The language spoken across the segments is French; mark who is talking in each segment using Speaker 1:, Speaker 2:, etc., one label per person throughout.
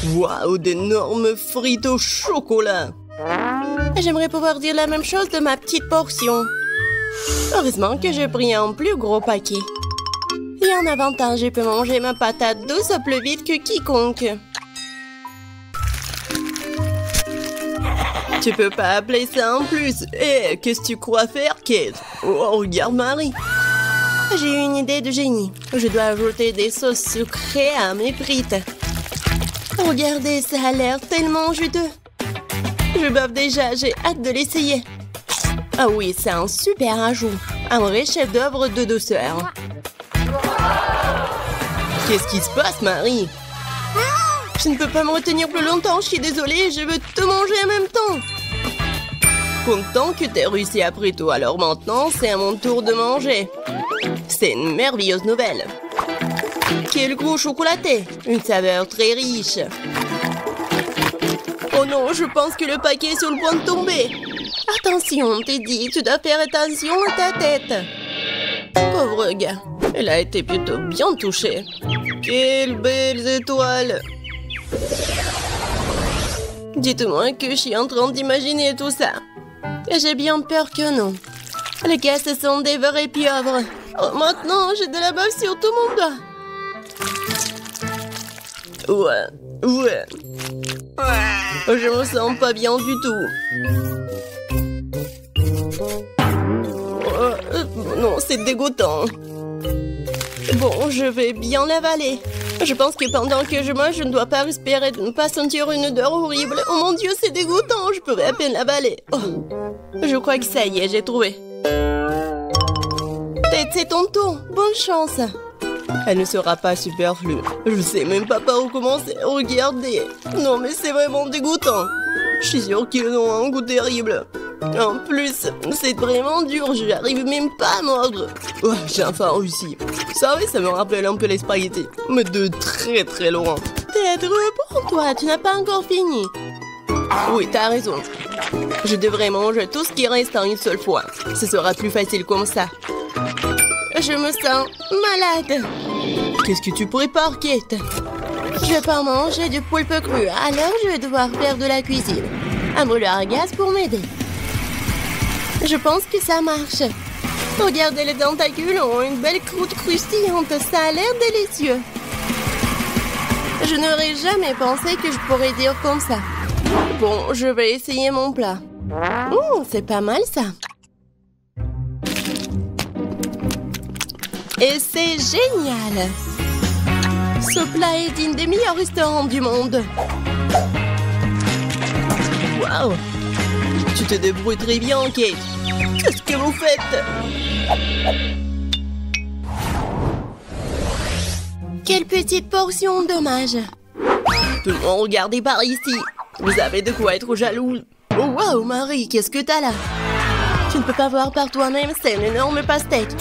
Speaker 1: Waouh, d'énormes frites au chocolat. J'aimerais pouvoir dire la même chose de ma petite portion. Heureusement que j'ai pris un plus gros paquet. Et en avantage, je peux manger ma patate douce plus vite que quiconque. Tu peux pas appeler ça en plus. Hé, qu'est-ce que tu crois faire, Kate? Oh, regarde Marie. J'ai eu une idée de génie. Je dois ajouter des sauces sucrées à mes frites. Regardez, ça a l'air tellement juteux. Je bave déjà, j'ai hâte de l'essayer. Ah oui, c'est un super ajout. Un vrai chef-d'œuvre de douceur. Qu'est-ce qui se passe, Marie? Je ne peux pas me retenir plus longtemps, je suis désolée, je veux tout manger en même temps. Content que t'aies réussi après tout, alors maintenant, c'est à mon tour de manger. C'est une merveilleuse nouvelle. Quel gros chocolaté! Une saveur très riche. Oh non, je pense que le paquet est sur le point de tomber. Attention, Teddy, tu dois faire attention à ta tête. Pauvre gars, elle a été plutôt bien touchée. Quelles belles étoiles! Dites-moi que je suis en train d'imaginer tout ça. J'ai bien peur que non. Les gars, ce sont des vrais pieuvres. Oh, maintenant, j'ai de la bave sur tout mon doigt. Ouais. Je me sens pas bien du tout. Non, c'est dégoûtant. Bon, je vais bien l'avaler. Je pense que pendant que je mange, je ne dois pas respirer, de ne pas sentir une odeur horrible. Oh mon Dieu, c'est dégoûtant, je pourrais à peine l'avaler. Oh. Je crois que ça y est, j'ai trouvé. Tête, c'est ton tour. Bonne chance. Elle ne sera pas superflue. Je sais même pas par où commencer. Regardez. Non, mais c'est vraiment dégoûtant. Je suis sûre qu'ils ont un goût terrible. En plus, c'est vraiment dur. Je n'arrive même pas à mordre. Oh, j'ai enfin réussi. Ça, oui, ça me rappelle un peu les spaghettis. Mais de très très loin. Tête, reprends-toi. Tu n'as pas encore fini. Oui, t'as raison. Je devrais manger tout ce qui reste en une seule fois. Ce sera plus facile comme ça. Je me sens malade. Qu'est-ce que tu prépares, Kate? Je vais pas manger du poulpe cru, alors je vais devoir faire de la cuisine. Un brûleur à gaz pour m'aider. Je pense que ça marche. Regardez, les tentacules ont une belle croûte croustillante. Ça a l'air délicieux. Je n'aurais jamais pensé que je pourrais dire comme ça. Bon, je vais essayer mon plat. C'est pas mal ça. Et c'est génial! Ce plat est digne des meilleurs restaurants du monde. Waouh! Tu te débrouilles très bien, Kate. Qu'est-ce que vous faites? Quelle petite portion, dommage. Tout le monde, regardez par ici. Vous avez de quoi être jaloux. Oh, waouh, Marie, qu'est-ce que t'as là? Tu ne peux pas voir par toi-même, c'est une énorme pastèque.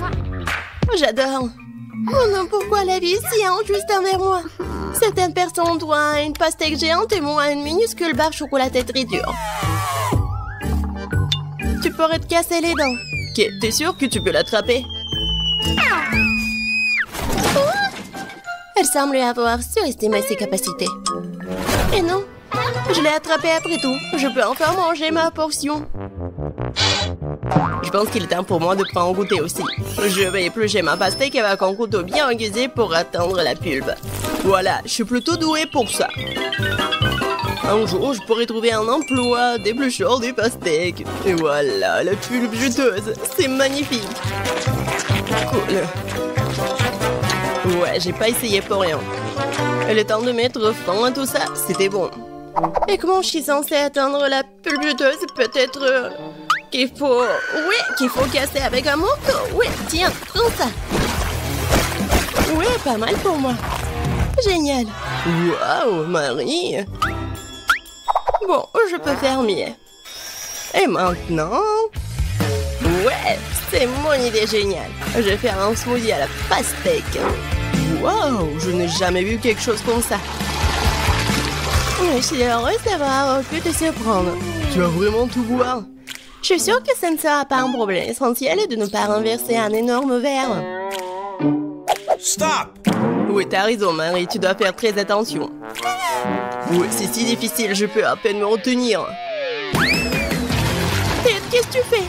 Speaker 1: J'adore. Oh non, pourquoi la vie est si injuste envers moi? Certaines personnes ont une pastèque géante et moi une minuscule barre chocolatée très dure. Tu pourrais te casser les dents. Ok, t'es sûr que tu peux l'attraper? Elle semble avoir surestimé ses capacités. Et non, je l'ai attrapée après tout. Je peux encore manger ma portion. Je pense qu'il est temps pour moi de prendre goûter aussi. Je vais éplucher ma pastèque avec un couteau bien aiguisé pour atteindre la pulpe. Voilà, je suis plutôt douée pour ça. Un jour, je pourrais trouver un emploi d'éplucheur des pastèques. Et voilà, la pulpe juteuse. C'est magnifique. Cool. Ouais, j'ai pas essayé pour rien. Il est temps de mettre fin à tout ça. C'était bon. Et comment je suis censée atteindre la pulpe juteuse? Peut-être... qu'il faut... Oui, qu'il faut casser avec un morceau. Oui, tiens, prends ça. Oui, pas mal pour moi. Génial. Waouh, Marie. Bon, je peux faire mieux. Et maintenant... Ouais, c'est mon idée géniale. Je vais faire un smoothie à la pastèque. Waouh, je n'ai jamais vu quelque chose comme ça. Je suis heureuse d'avoir pu te surprendre. Tu vas vraiment tout boire? Je suis sûre que ce ne sera pas un problème. L'essentiel est de ne pas renverser un énorme verre.
Speaker 2: Stop!
Speaker 1: Oui, t'as raison, Marie, tu dois faire très attention. Oui, c'est si difficile, je peux à peine me retenir. Ted, qu'est-ce que tu fais?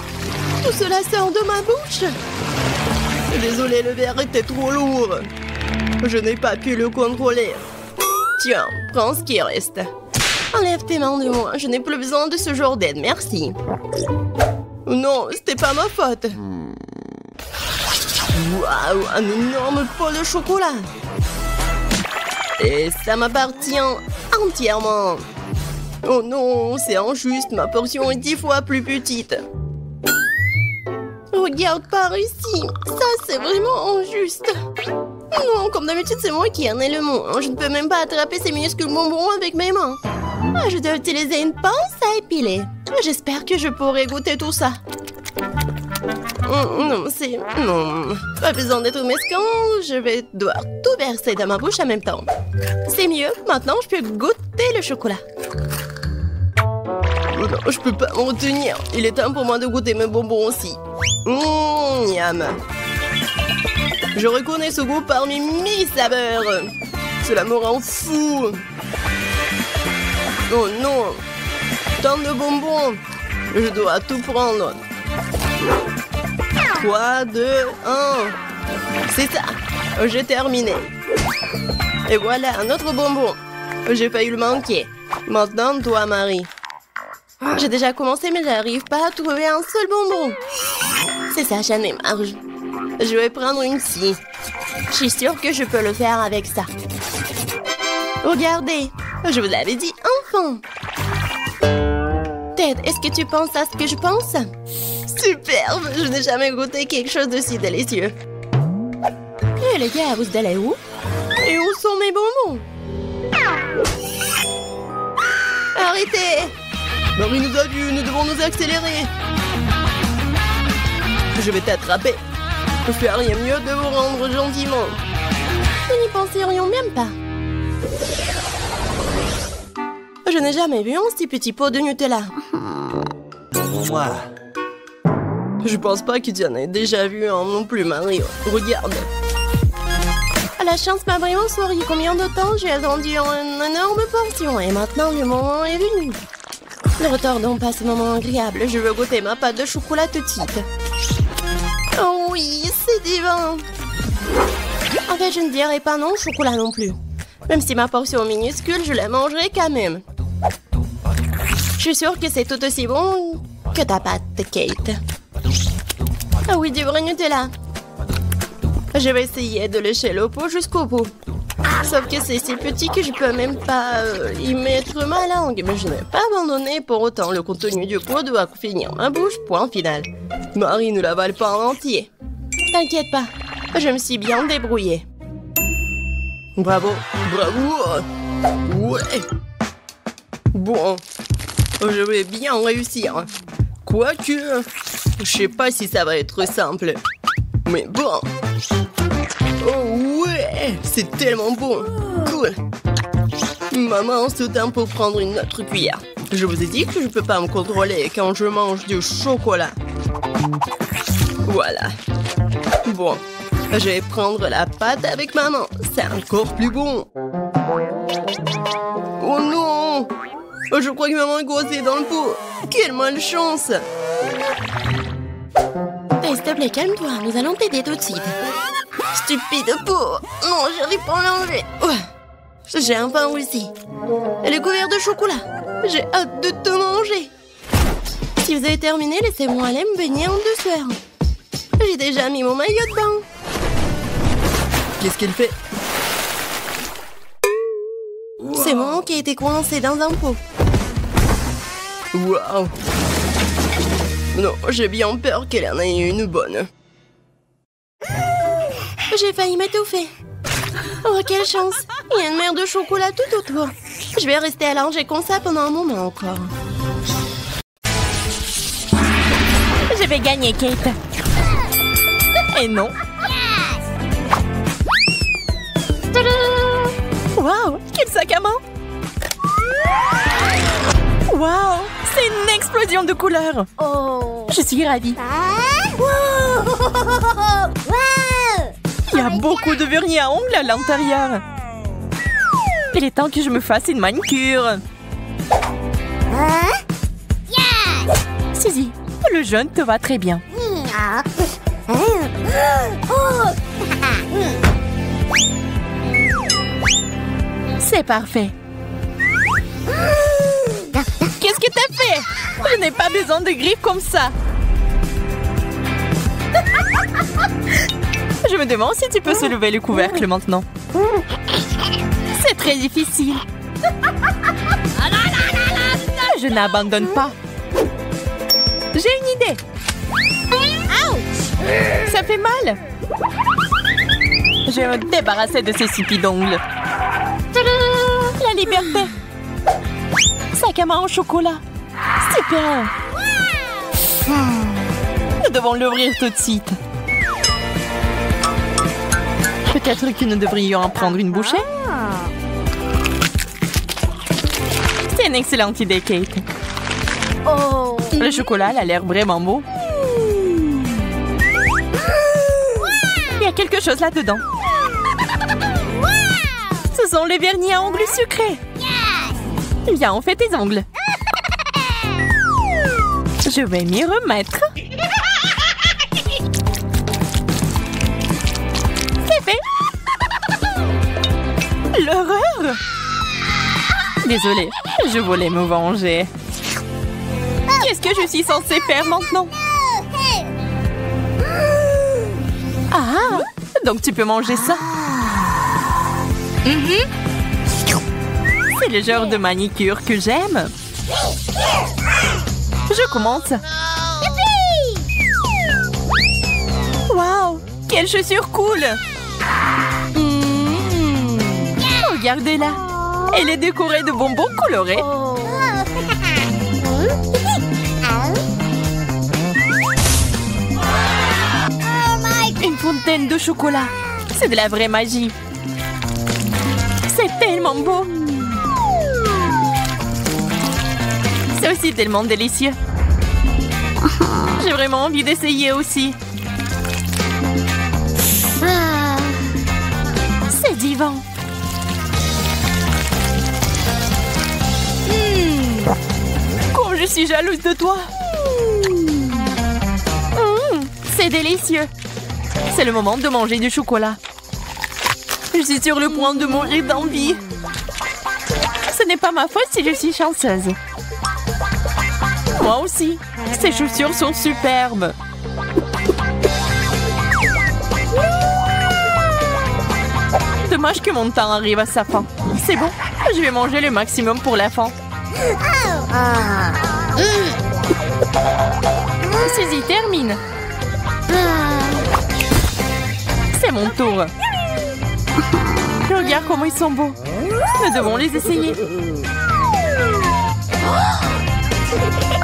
Speaker 1: Tout cela sort de ma bouche. Désolé, le verre était trop lourd. Je n'ai pas pu le contrôler. Tiens, prends ce qui reste. Enlève tes mains de moi, je n'ai plus besoin de ce genre d'aide, merci. Non, c'était pas ma faute. Waouh, un énorme pot de chocolat. Et ça m'appartient entièrement. Oh non, c'est injuste, ma portion est 10 fois plus petite. Regarde par ici, ça c'est vraiment injuste. Non, comme d'habitude c'est moi qui en ai le moins. Je ne peux même pas attraper ces minuscules bonbons avec mes mains. Je dois utiliser une pince à épiler. J'espère que je pourrai goûter tout ça. Non, c'est... Non, pas besoin d'être mesquin, je vais devoir tout verser dans ma bouche en même temps. C'est mieux, maintenant je peux goûter le chocolat. Non, je peux pas m'en retenir. Il est temps pour moi de goûter mes bonbons aussi. Miam. Je reconnais ce goût parmi 1000 saveurs. Cela me rend fou. Oh non. Tant de bonbons. Je dois tout prendre. 3, 2, 1. C'est ça. J'ai terminé. Et voilà, un autre bonbon. J'ai failli le manquer. Maintenant, toi, Marie. J'ai déjà commencé, mais j'arrive pas à trouver un seul bonbon. C'est ça, j'en ai marre. Je vais prendre une scie. Je suis sûre que je peux le faire avec ça. Regardez, je vous l'avais dit, enfin. Ted, est-ce que tu penses à ce que je pense? Superbe, je n'ai jamais goûté quelque chose de si délicieux. Et les gars, vous allez où? Et où sont mes bonbons? Arrêtez! Marie nous a vus, nous devons nous accélérer. Je vais t'attraper. Je fais rien mieux de vous rendre gentiment. Nous n'y penserions même pas. Je n'ai jamais vu un si petit pot de Nutella.
Speaker 2: Moi.
Speaker 1: Je pense pas que tu en aies déjà vu un non plus, Marie. Regarde. La chance m'a vraiment souri. Combien de temps j'ai attendu une énorme portion et maintenant le moment est venu. Ne retardons pas ce moment agréable. Je veux goûter ma pâte de chocolat tout de suite. Oh oui, c'est divin. En fait, je ne dirais pas non au chocolat non plus. Même si ma portion est minuscule, je la mangerai quand même. Je suis sûre que c'est tout aussi bon que ta pâte, Kate. Ah oui, du vrai Nutella. Je vais essayer de lécher le pot jusqu'au bout. Sauf que c'est si petit que je peux même pas y mettre ma langue. Mais je n'ai pas abandonné pour autant. Le contenu du pot doit finir ma bouche, point final. Marie ne l'avale pas en entier. T'inquiète pas, je me suis bien débrouillée. Bravo, bravo. Ouais. Bon, je vais bien réussir. Quoique, je sais pas si ça va être simple. Mais bon. Oh ouais, c'est tellement bon. Cool. Maman se tient pour prendre une autre cuillère. Je vous ai dit que je peux pas me contrôler quand je mange du chocolat. Voilà. Bon, je vais prendre la pâte avec maman. C'est encore plus bon. Oh non! Je crois que maman est coincée dans le pot. Quelle malchance! Hey, s'il te plaît, calme-toi. Nous allons t'aider tout de suite. Stupide pot! Non, j'arrive pas à l'enlever. J'ai enfin réussi. Elle est couverte de chocolat. J'ai hâte de te manger. Si vous avez terminé, laissez-moi aller me baigner en douceur. J'ai déjà mis mon maillot de bain. Qu'est-ce qu'elle fait? C'est moi qui ai été coincée dans un pot. Waouh! Non, j'ai bien peur qu'elle en ait une bonne. J'ai failli m'étouffer. Oh, quelle chance! Il y a une mer de chocolat tout autour. Je vais rester allongée comme ça pendant un moment encore.
Speaker 3: Je vais gagner, Kate. Et non. Waouh, quel sac à main! Waouh, c'est une explosion de couleurs!
Speaker 4: Oh.
Speaker 3: Je suis ravie.
Speaker 4: Wow. Wow.
Speaker 3: Il y y a beaucoup de vernis à ongles à l'intérieur. Il est temps que je me fasse une manicure. Suzy, le jaune te va très bien. C'est parfait. Qu'est-ce que t'as fait? Je n'ai pas besoin de griffes comme ça. Je me demande si tu peux soulever le couvercle maintenant. C'est très difficile. Je n'abandonne pas. J'ai une idée. Ça fait mal. Je vais me débarrasser de ces sipis d'ongles. La liberté. Sac à main au chocolat. Super. Nous devons l'ouvrir tout de suite. Peut-être que nous devrions en prendre une bouchée. C'est une excellente idée, Kate. Le chocolat a l'air vraiment beau. Il y a quelque chose là-dedans. Ce sont les vernis à ongles sucrés. Viens, on fait tes ongles. Je vais m'y remettre. C'est fait. L'horreur. Désolée, je voulais me venger. Qu'est-ce que je suis censée faire maintenant? Ah, donc tu peux manger ça. C'est le genre de manicure que j'aime. Je commence. Waouh, quelle chaussure cool. Regardez-la. Elle est décorée de bonbons colorés. Une fontaine de chocolat. C'est de la vraie magie. C'est tellement beau. C'est aussi tellement délicieux. J'ai vraiment envie d'essayer aussi. C'est divin. Comme je suis jalouse de toi. C'est délicieux. C'est le moment de manger du chocolat. Je suis sur le point de mourir d'envie. Ce n'est pas ma faute si je suis chanceuse. Moi aussi. Ces chaussures sont superbes. Dommage que mon temps arrive à sa fin. C'est bon, je vais manger le maximum pour la fin. Suzy, termine. C'est mon tour. Regarde comment ils sont beaux. Nous devons les essayer.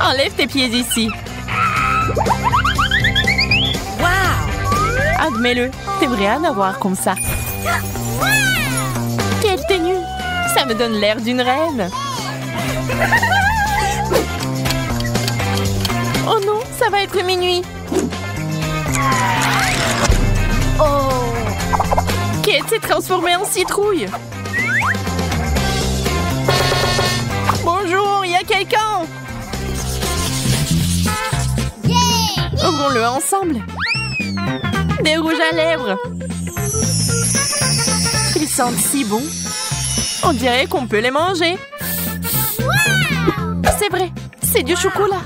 Speaker 3: Enlève tes pieds ici. Wow! Admets-le, t'aimerais en avoir comme ça. Quelle tenue! Ça me donne l'air d'une reine. Oh non, ça va être minuit. Oh! Kate s'est transformée en citrouille. Bonjour, il y a quelqu'un? Ouvrons-le ensemble. Des rouges à lèvres. Ils sentent si bon. On dirait qu'on peut les manger. C'est vrai, c'est du chocolat.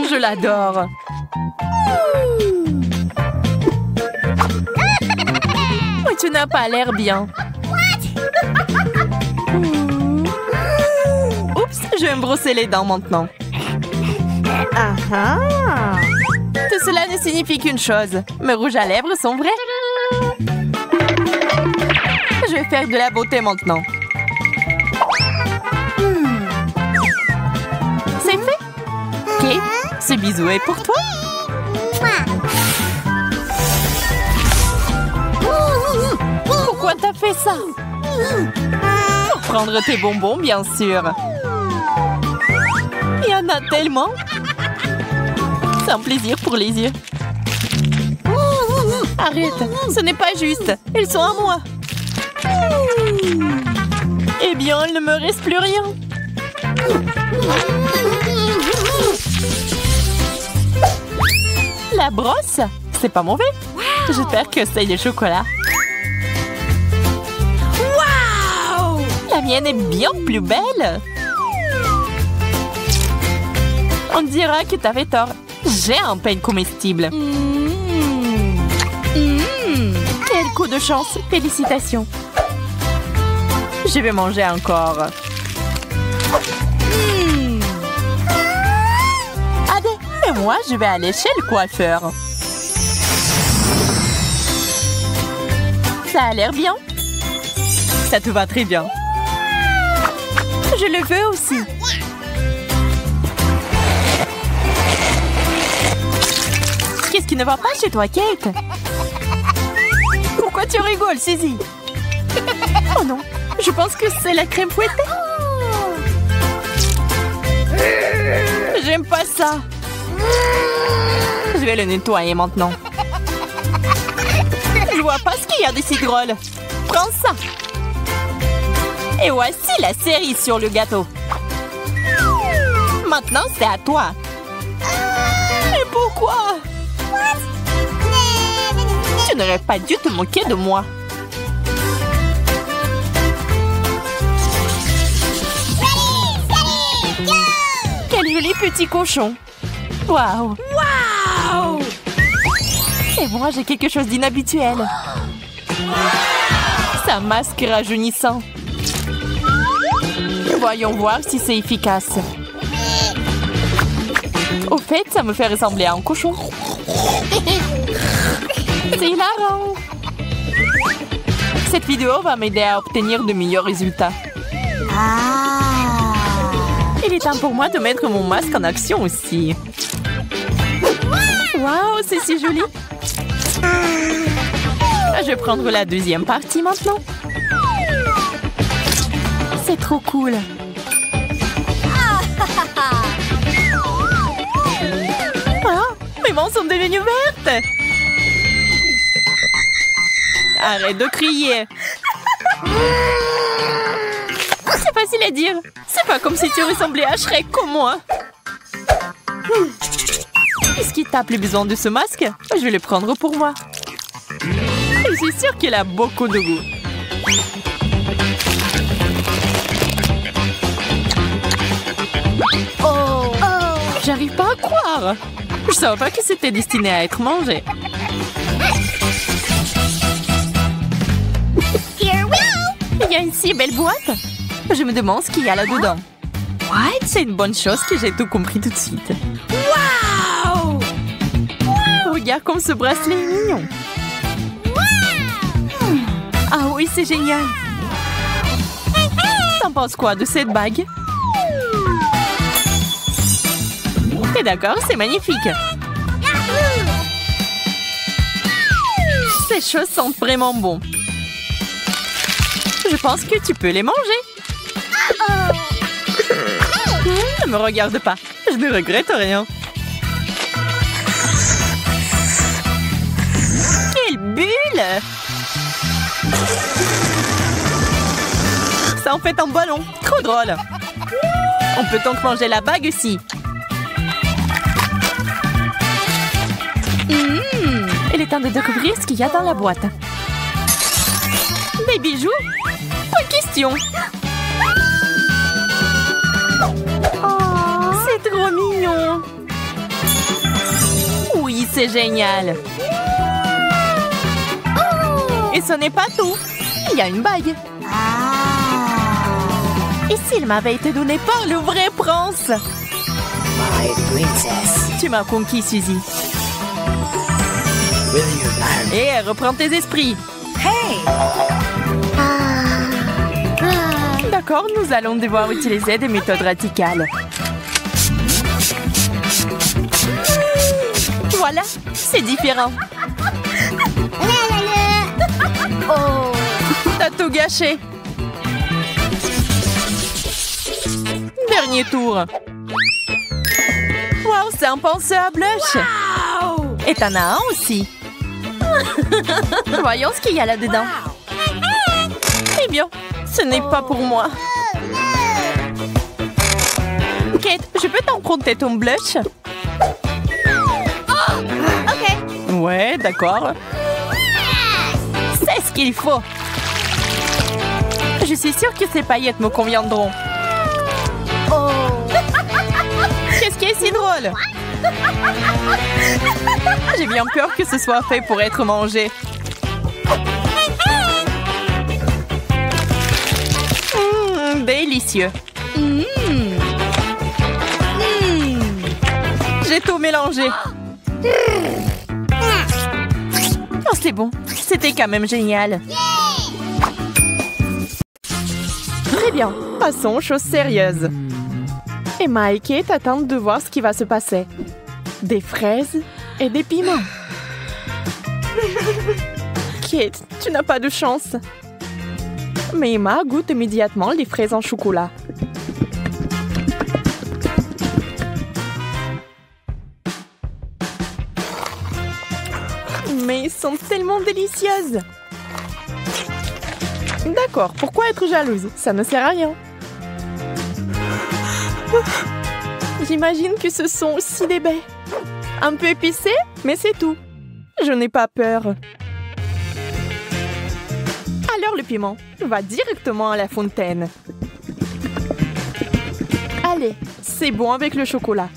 Speaker 3: Je l'adore. Mais tu n'as pas l'air bien. Oups, je vais me brosser les dents maintenant. Tout cela ne signifie qu'une chose. Mes rouges à lèvres sont vrais. Je vais faire de la beauté maintenant. C'est fait. Kate, ce bisou est pour toi. Pourquoi t'as fait ça? Pour prendre tes bonbons, bien sûr. Il y en a tellement. C'est un plaisir pour les yeux. Arrête, ce n'est pas juste. Ils sont à moi. Eh bien, il ne me reste plus rien. La brosse, c'est pas mauvais. J'espère que c'est du chocolat.
Speaker 4: Wow!
Speaker 3: La mienne est bien plus belle. On dira que t'avais tort. J'ai un pain comestible. Quel coup de chance. Félicitations. Je vais manger encore. Allez, et moi, je vais aller chez le coiffeur. Ça a l'air bien. Ça te va très bien. Je le veux aussi. Qu'est-ce qui ne va pas chez toi, Kate? Pourquoi tu rigoles, Suzy? Oh non, je pense que c'est la crème fouettée. J'aime pas ça. Je vais le nettoyer maintenant. Je vois pas ce qu'il y a de si drôle. Prends ça. Et voici la cerise sur le gâteau. Maintenant, c'est à toi. Mais pourquoi? Tu n'aurais pas dû te moquer de moi. Quel joli petit cochon. Waouh.
Speaker 4: Wow!
Speaker 3: Et moi, j'ai quelque chose d'inhabituel. C'est un masque rajeunissant. Voyons voir si c'est efficace. Au fait, ça me fait ressembler à un cochon. C'est hilarant. Cette vidéo va m'aider à obtenir de meilleurs résultats. Il est temps pour moi de mettre mon masque en action aussi. Waouh, c'est si joli. Je vais prendre la deuxième partie maintenant. C'est trop cool. Ah, mes mains sont devenues vertes. Arrête de crier. C'est facile à dire. C'est pas comme si tu ressemblais à Shrek comme moi. Puisqu'il t'a plus besoin de ce masque, je vais le prendre pour moi. Je suis sûre qu'il a beaucoup de goût. Oh, j'arrive pas à croire. Je savais pas que c'était destiné à être mangé. Il y a une si belle boîte. Je me demande ce qu'il y a là-dedans. What? C'est une bonne chose que j'ai tout compris tout de suite.
Speaker 4: Wow!
Speaker 3: Regarde comme ce bracelet est mignon. Ah oui, c'est génial. T'en penses quoi de cette bague? T'es d'accord? C'est magnifique. Ces choses sentent vraiment bon. Je pense que tu peux les manger. Ne me regarde pas. Je ne regrette rien. Quelle bulle! Ça en fait un ballon. Trop drôle. On peut donc manger la bague aussi. Il est temps de découvrir ce qu'il y a dans la boîte. Des bijoux? Pas question. C'est trop mignon. Oui, c'est génial. Et ce n'est pas tout. Il y a une bague. Et s'il m'avait été donné par le vrai prince?
Speaker 2: My princess.
Speaker 3: Tu m'as conquis, Suzy.
Speaker 2: Will you marry me?
Speaker 3: Et reprends tes esprits.
Speaker 4: Hey!
Speaker 3: D'accord, nous allons devoir utiliser des méthodes radicales. Voilà, c'est différent. Oh, t'as tout gâché. Dernier tour. Waouh, c'est un pinceau à blush.
Speaker 4: Wow!
Speaker 3: Et t'en as un aussi. Voyons ce qu'il y a là-dedans. Eh bien, ce n'est pas pour moi. Kate, je peux t'emprunter ton blush?
Speaker 4: Ok.
Speaker 3: Ouais, d'accord. C'est ce qu'il faut. Je suis sûre que ces paillettes me conviendront.
Speaker 4: Oh.
Speaker 3: Qu'est-ce qui est si drôle? J'ai bien peur que ce soit fait pour être mangé. Délicieux. J'ai tout mélangé. Oh, c'est bon. C'était quand même génial. Très bien. Passons aux choses sérieuses. Emma et Kate attendent de voir ce qui va se passer. Des fraises et des piments. Kate, tu n'as pas de chance. Mais Emma goûte immédiatement les fraises en chocolat. Mais elles sont tellement délicieuses. D'accord, pourquoi être jalouse? Ça ne sert à rien. J'imagine que ce sont aussi des baies. Un peu épicé, mais c'est tout. Je n'ai pas peur. Alors le piment va directement à la fontaine. Allez, c'est bon avec le chocolat.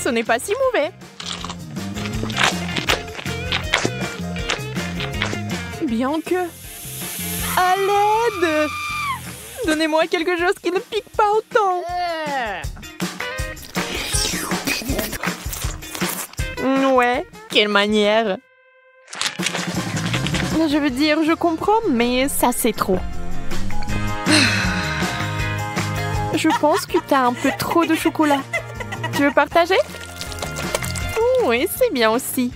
Speaker 3: Ce n'est pas si mauvais. Bien que... À l'aide! Donnez-moi quelque chose qui ne pique pas autant. Ouais, quelle manière. Je veux dire, je comprends, mais ça c'est trop. Je pense que t'as un peu trop de chocolat. Tu veux partager? Oui, c'est bien aussi.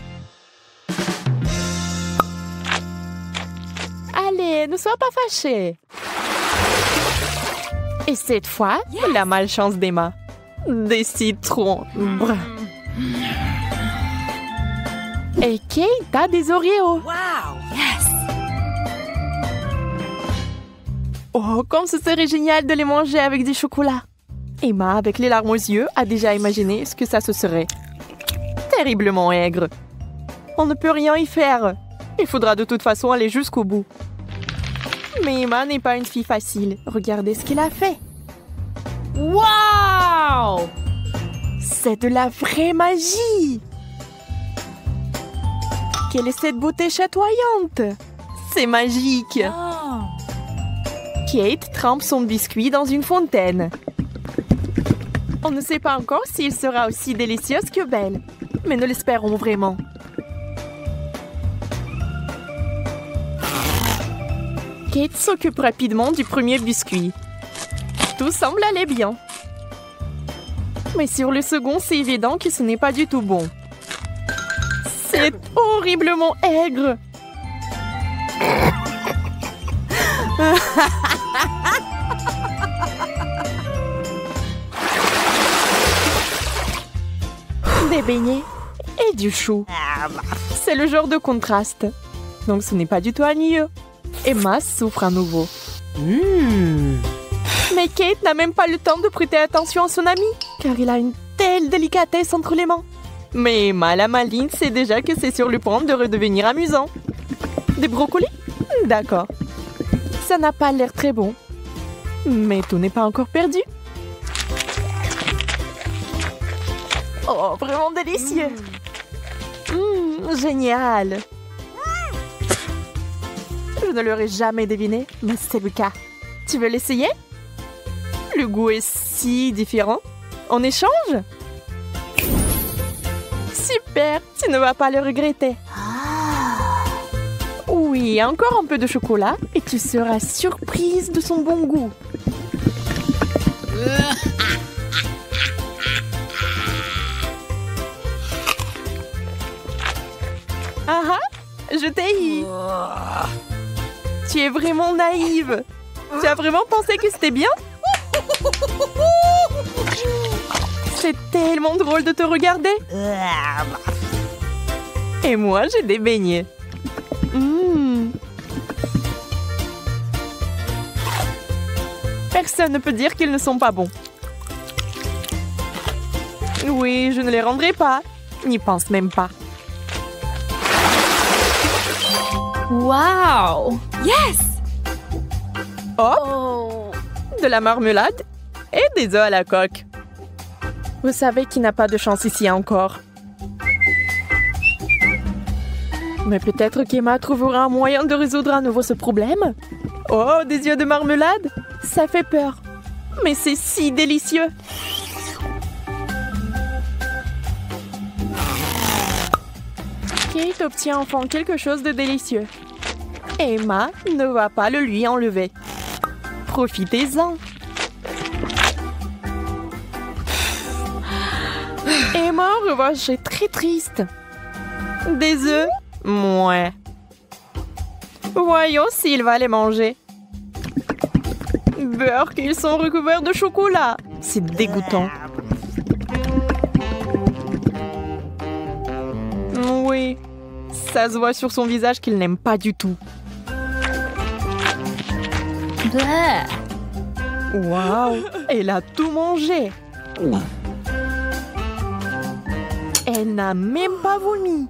Speaker 3: Allez, ne sois pas fâchée. Et cette fois, la malchance d'Emma. Des citrons bruns. Et Kate a des Oreos.
Speaker 4: Wow. Yes.
Speaker 3: Oh, comme ce serait génial de les manger avec du chocolat. Emma, avec les larmes aux yeux, a déjà imaginé ce que ça se serait. Terriblement aigre. On ne peut rien y faire. Il faudra de toute façon aller jusqu'au bout. Mais Emma n'est pas une fille facile. Regardez ce qu'elle a fait.
Speaker 4: Wow.
Speaker 3: C'est de la vraie magie. Quelle est cette beauté chatoyante? C'est magique.
Speaker 4: Oh.
Speaker 3: Kate trempe son biscuit dans une fontaine. On ne sait pas encore s'il sera aussi délicieux que belle, mais nous l'espérons vraiment. Kate s'occupe rapidement du premier biscuit. Tout semble aller bien. Mais sur le second, c'est évident que ce n'est pas du tout bon. C'est horriblement aigre. Des beignets et du chou. C'est le genre de contraste. Donc ce n'est pas du tout ennuyeux. Emma souffre à nouveau. Mais Kate n'a même pas le temps de prêter attention à son ami, car il a une telle délicatesse entre les mains. Mais Emma, la maligne, sait déjà que c'est sur le point de redevenir amusant. Des brocolis? D'accord. Ça n'a pas l'air très bon. Mais tout n'est pas encore perdu. Oh, vraiment délicieux. Génial. Je ne l'aurais jamais deviné, mais c'est le cas. Tu veux l'essayer? Le goût est si différent. On échange? Super, tu ne vas pas le regretter. Oui, encore un peu de chocolat et tu seras surprise de son bon goût. Ah ah, je t'ai eu. Tu es vraiment naïve. Tu as vraiment pensé que c'était bien? C'est tellement drôle de te regarder. Et moi, j'ai des beignets. Personne ne peut dire qu'ils ne sont pas bons. Oui, je ne les rendrai pas. N'y pense même pas.
Speaker 4: Wow! Yes!
Speaker 3: Hop,
Speaker 4: Oh!
Speaker 3: de la marmelade et des œufs à la coque. Vous savez qu'il n'a pas de chance ici encore. Mais peut-être qu'Emma trouvera un moyen de résoudre à nouveau ce problème. Oh, des yeux de marmelade? Ça fait peur. Mais c'est si délicieux. Kate obtient enfin quelque chose de délicieux. Emma ne va pas le lui enlever. Profitez-en. Emma, en revanche, est très triste. Des œufs? Mouais. Voyons s'il va les manger. Beurre qu'ils sont recouverts de chocolat. C'est dégoûtant. Oui, ça se voit sur son visage qu'il n'aime pas du tout.
Speaker 4: Bleh.
Speaker 3: Waouh, elle a tout mangé. Elle n'a même pas vomi.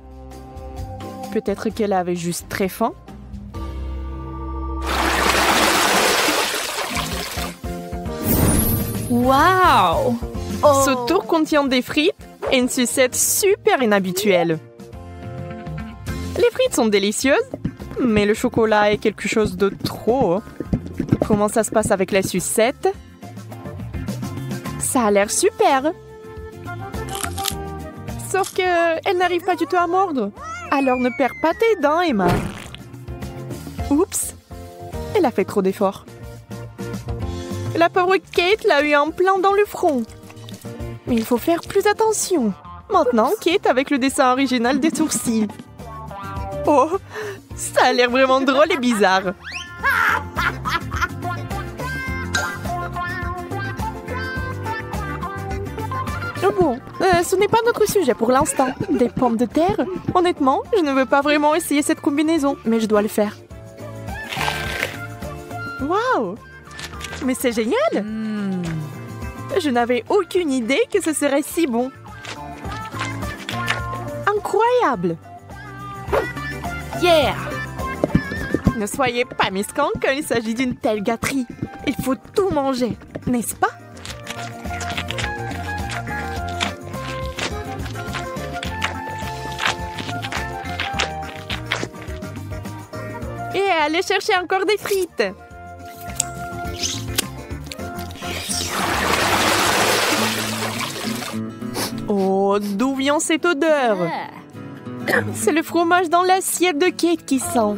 Speaker 3: Peut-être qu'elle avait juste très faim.
Speaker 4: Wow!
Speaker 3: Ce tour contient des frites et une sucette super inhabituelle. Les frites sont délicieuses, mais le chocolat est quelque chose de trop. Comment ça se passe avec la sucette? Ça a l'air super. Sauf que elle n'arrive pas du tout à mordre. Alors ne perds pas tes dents, Emma. Oups, elle a fait trop d'efforts. La pauvre Kate l'a eu en plein dans le front. Mais il faut faire plus attention. Maintenant, Kate avec le dessin original des sourcils. Oh, ça a l'air vraiment drôle et bizarre. Bon, ce n'est pas notre sujet pour l'instant. Des pommes de terre? Honnêtement, je ne veux pas vraiment essayer cette combinaison, mais je dois le faire. Waouh! Mais c'est génial! Je n'avais aucune idée que ce serait si bon. Incroyable!
Speaker 4: Yeah!
Speaker 3: Ne soyez pas mesquins quand il s'agit d'une telle gâterie. Il faut tout manger, n'est-ce pas? Et allez chercher encore des frites. Oh, d'où vient cette odeur? C'est le fromage dans l'assiette de Kate qui sent.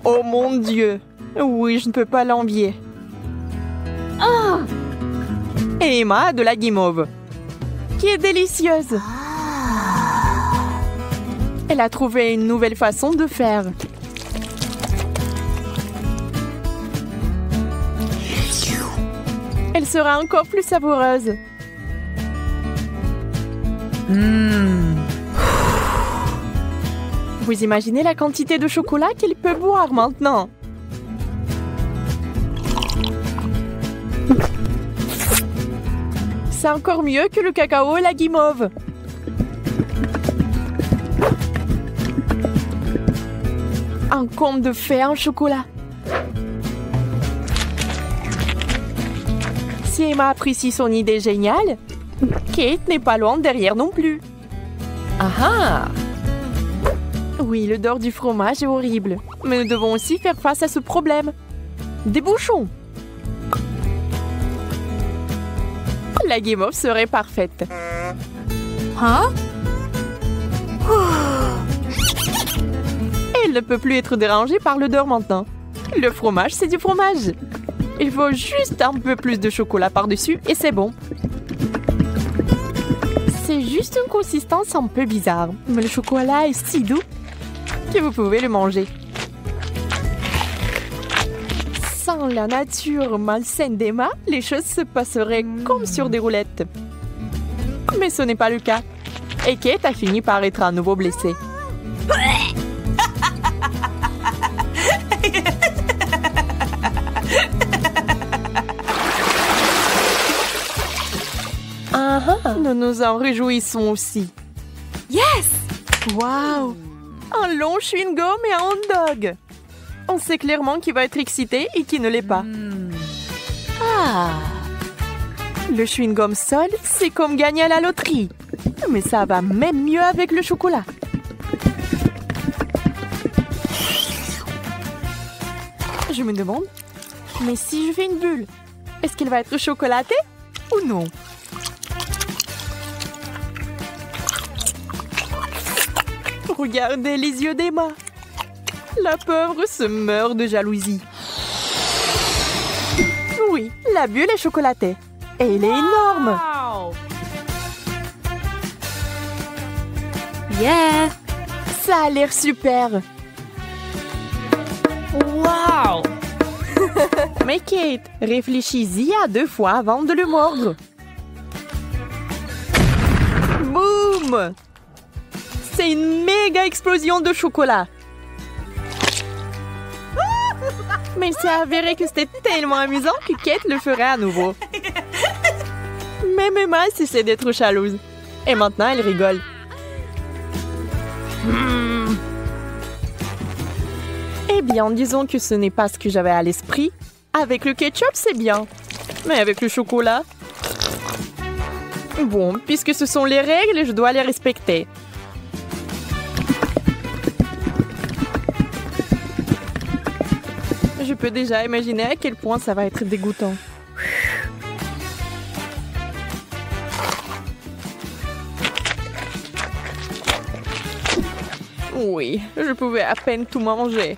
Speaker 3: Oh mon Dieu. Oui, je ne peux pas l'envier. Et Emma a de la guimauve, qui est délicieuse. Elle a trouvé une nouvelle façon de faire. Elle sera encore plus savoureuse. Vous imaginez la quantité de chocolat qu'elle peut boire maintenant? C'est encore mieux que le cacao et la guimauve. Un conte de fées en chocolat. Si Emma apprécie son idée géniale, Kate n'est pas loin derrière non plus. Ah ah! Oui, l'odeur du fromage est horrible, mais nous devons aussi faire face à ce problème. Des bouchons! La guimauve serait parfaite.
Speaker 4: Hein?
Speaker 3: Elle ne peut plus être dérangée par l'odeur maintenant. Le fromage, c'est du fromage. Il faut juste un peu plus de chocolat par-dessus et c'est bon. C'est juste une consistance un peu bizarre, mais le chocolat est si doux que vous pouvez le manger. Sans la nature malsaine d'Emma, les choses se passeraient comme sur des roulettes. Mais ce n'est pas le cas. Et Kate a fini par être à nouveau blessée. Nous nous en réjouissons aussi.
Speaker 4: Yes!
Speaker 3: Waouh! Un long chewing-gum et un hot dog. On sait clairement qui va être excité et qui ne l'est pas. Ah! Le chewing-gum seul, c'est comme gagner à la loterie. Mais ça va même mieux avec le chocolat. Je me demande, mais si je fais une bulle, est-ce qu'elle va être chocolatée ou non? Regardez les yeux d'Emma. La pauvre se meurt de jalousie. Oui, la bulle est chocolatée. Et elle est énorme.
Speaker 4: Yeah!
Speaker 3: Ça a l'air super.
Speaker 4: Wow!
Speaker 3: Mais Kate, réfléchis-y à 2 fois avant de le mordre. Boum! C'est une méga explosion de chocolat. Mais il s'est avéré que c'était tellement amusant que Kate le ferait à nouveau. Même Emma cessait d'être jalouse. Et maintenant, elle rigole. Eh bien, disons que ce n'est pas ce que j'avais à l'esprit. Avec le ketchup, c'est bien. Mais avec le chocolat... Bon, puisque ce sont les règles, je dois les respecter. Je peux déjà imaginer à quel point ça va être dégoûtant. Oui, je pouvais à peine tout manger.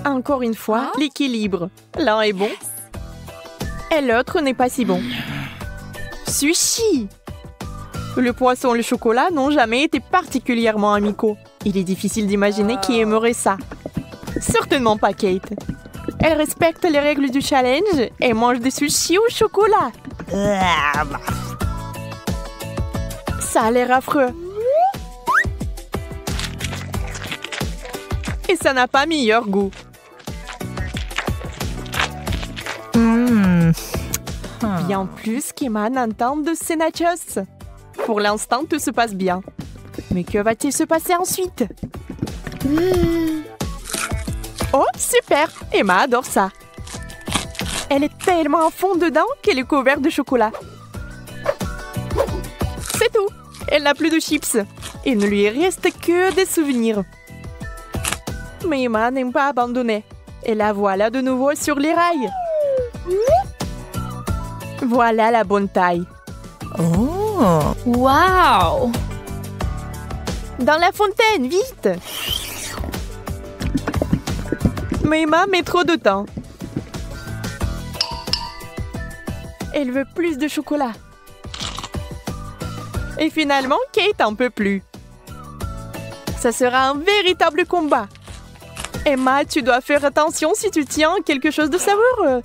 Speaker 3: Encore une fois, l'équilibre. L'un est bon et l'autre n'est pas si bon. Sushi! Le poisson et le chocolat n'ont jamais été particulièrement amicaux. Il est difficile d'imaginer qui aimerait ça. Certainement pas Kate. Elle respecte les règles du challenge et mange des sushis au chocolat. Ça a l'air affreux. Et ça n'a pas meilleur goût. Bien plus qu'Emma n'entende de ces nachos. Pour l'instant, tout se passe bien. Mais que va-t-il se passer ensuite? Oh, super! Emma adore ça. Elle est tellement à fond dedans qu'elle est couverte de chocolat. C'est tout. Elle n'a plus de chips. Il ne lui reste que des souvenirs. Mais Emma n'aime pas abandonner. Et la voilà de nouveau sur les rails. Voilà la bonne taille.
Speaker 4: Oh! Wow!
Speaker 3: Dans la fontaine, vite! Mais Emma met trop de temps. Elle veut plus de chocolat. Et finalement, Kate en peut plus. Ça sera un véritable combat. Emma, tu dois faire attention si tu tiens quelque chose de savoureux.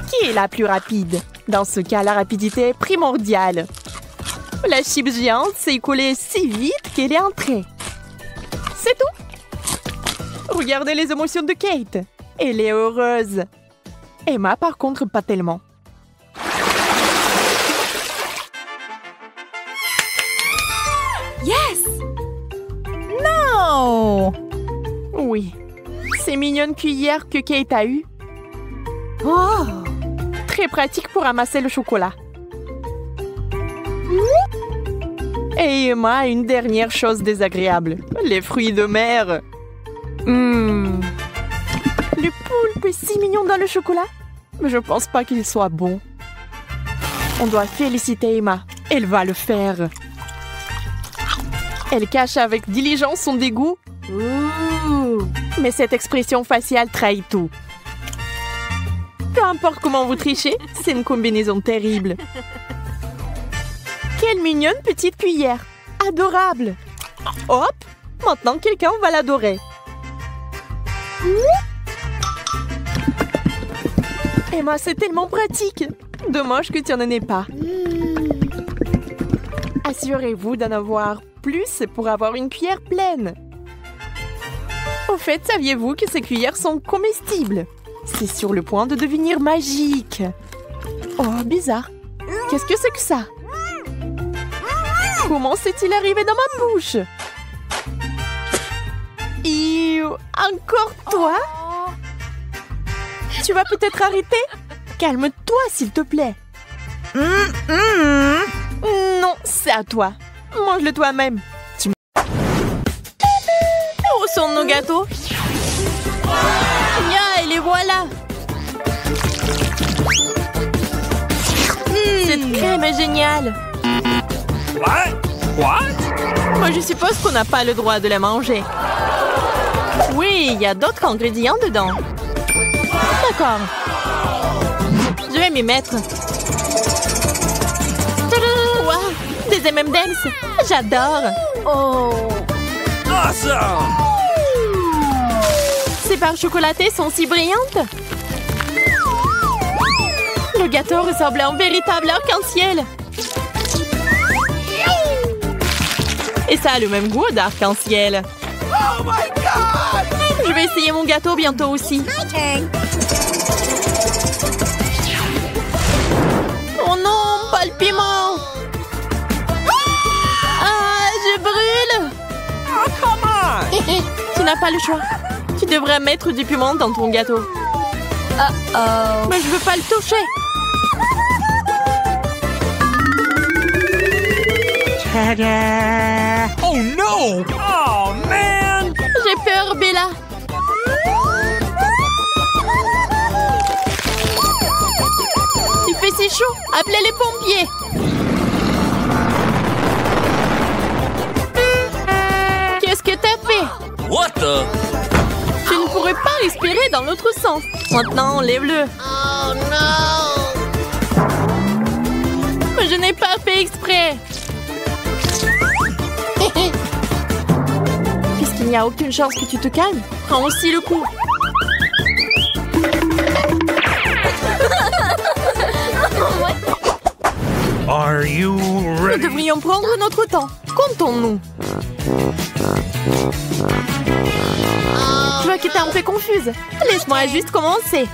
Speaker 3: Qui est la plus rapide? Dans ce cas, la rapidité est primordiale. La chips géante s'est écoulée si vite qu'elle est entrée. C'est tout. Regardez les émotions de Kate. Elle est heureuse. Emma, par contre, pas tellement.
Speaker 4: Yes!
Speaker 3: Non! Oui. Ces mignonnes cuillères que Kate a eues. Oh! Très pratique pour ramasser le chocolat. Et Emma a une dernière chose désagréable. Les fruits de mer. Le poulpe est si mignon dans le chocolat. Mais je pense pas qu'il soit bon. On doit féliciter Emma. Elle va le faire. Elle cache avec diligence son dégoût. Mais cette expression faciale trahit tout. Peu importe comment vous trichez, c'est une combinaison terrible. Quelle mignonne petite cuillère. Adorable. Hop, maintenant quelqu'un va l'adorer. Emma, c'est tellement pratique. Dommage que tu n'en aies pas. Assurez-vous d'en avoir plus pour avoir une cuillère pleine. Au fait, saviez-vous que ces cuillères sont comestibles? C'est sur le point de devenir magique. Oh, bizarre. Qu'est-ce que c'est que ça? Comment s'est-il arrivé dans ma bouche? Et encore toi? Tu vas peut-être arrêter? Calme-toi, s'il te plaît. Non, c'est à toi. Mange-le toi-même. Où sont nos gâteaux? Ya, et les voilà. Cette crème est géniale. Moi, je suppose qu'on n'a pas le droit de la manger. Oui, il y a d'autres ingrédients dedans. D'accord. Je vais m'y mettre. Wow, des M&M's. J'adore. Oh.
Speaker 5: Awesome!
Speaker 3: Ces barres chocolatées sont si brillantes. Le gâteau ressemble à un véritable arc-en-ciel. Et ça a le même goût d'arc-en-ciel.
Speaker 5: Oh my God!
Speaker 3: Je vais essayer mon gâteau bientôt aussi. Oh non, pas le piment! Ah, je brûle!
Speaker 5: Oh, come on!
Speaker 3: Tu n'as pas le choix. Tu devrais mettre du piment dans ton gâteau.
Speaker 4: Uh-oh.
Speaker 3: Mais je veux pas le toucher.
Speaker 5: Oh no! Oh man!
Speaker 3: J'ai peur, Bella. Il fait si chaud. Appelez les pompiers. Qu'est-ce que t'as fait?
Speaker 5: What the?
Speaker 3: Tu ne pourrais pas respirer dans l'autre sens. Maintenant, enlève-le.
Speaker 1: Oh non!
Speaker 3: Mais je n'ai pas fait exprès. Puisqu'il n'y a aucune chance que tu te calmes, prends aussi le coup.
Speaker 5: Are you
Speaker 3: Nous
Speaker 5: ready?
Speaker 3: devrions prendre notre temps. Comptons-nous. Je vois que t'es un peu confuse. Laisse-moi juste commencer.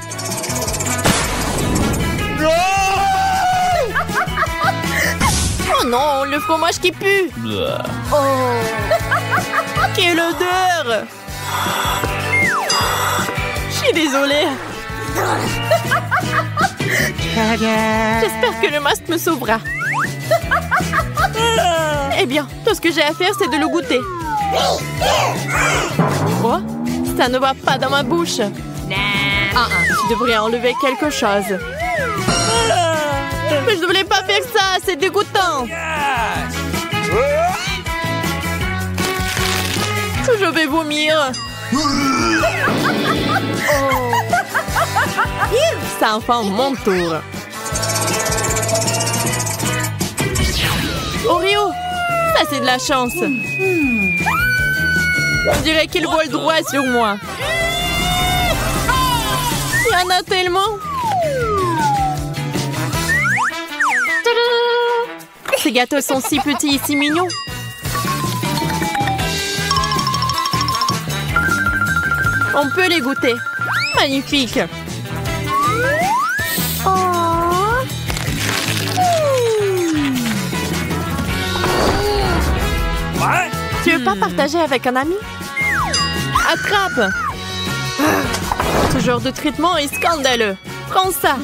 Speaker 3: Oh non, le fromage qui pue. Oh, quelle odeur. Je suis désolée. J'espère que le masque me sauvera. Eh bien, tout ce que j'ai à faire, c'est de le goûter. Oh, ça ne va pas dans ma bouche. Tu devrais enlever quelque chose. Mais je ne voulais pas faire ça, c'est dégoûtant. Je vais vomir. C'est enfin mon tour. Oreo, ça c'est de la chance. On dirait qu'il vole droit sur moi. Il y en a tellement. Tadam! Ces gâteaux sont si petits et si mignons. On peut les goûter. Magnifique.
Speaker 5: What?
Speaker 3: Tu veux pas partager avec un ami? Attrape! Ce genre de traitement est scandaleux. Prends ça.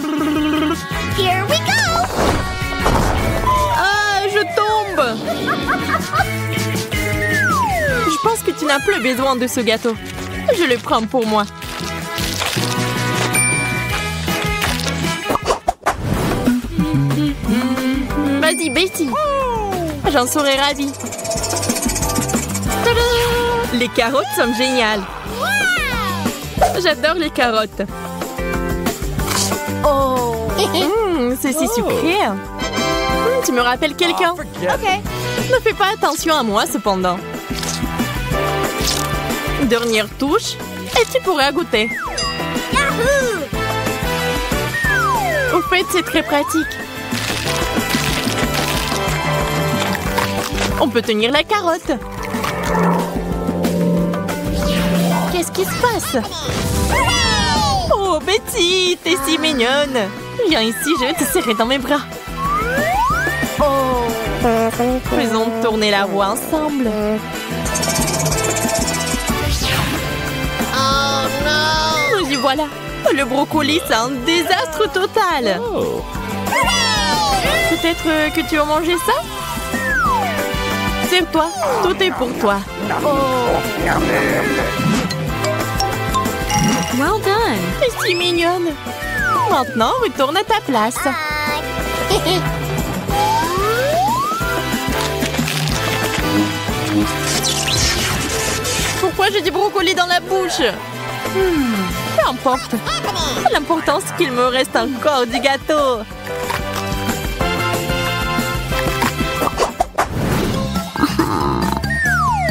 Speaker 4: Here we go!
Speaker 3: Ah, je tombe! Je pense que tu n'as plus besoin de ce gâteau. Je le prends pour moi. Vas-y, Betty. J'en serais ravie. Tadam! Les carottes sont géniales. J'adore les carottes. Oh! C'est si sucré. Tu me rappelles quelqu'un?
Speaker 4: Ok.
Speaker 3: Ne fais pas attention à moi, cependant. Dernière touche, et tu pourras goûter. fait, c'est très pratique. On peut tenir la carotte. Qu'est-ce qui se passe? Oh, Betty, t'es si mignonne. Viens ici, je vais te serrer dans mes bras. Faisons tourner la roue ensemble.
Speaker 1: Oh non!
Speaker 3: Nous y voilà. Le brocoli, c'est un désastre total. Peut-être que tu vas manger ça? Serre-toi, tout est pour toi.
Speaker 4: Well done.
Speaker 3: T'es si mignonne. Maintenant, retourne à ta place. Pourquoi j'ai du brocoli dans la bouche? Peu importe. L'important, c'est qu'il me reste encore du gâteau.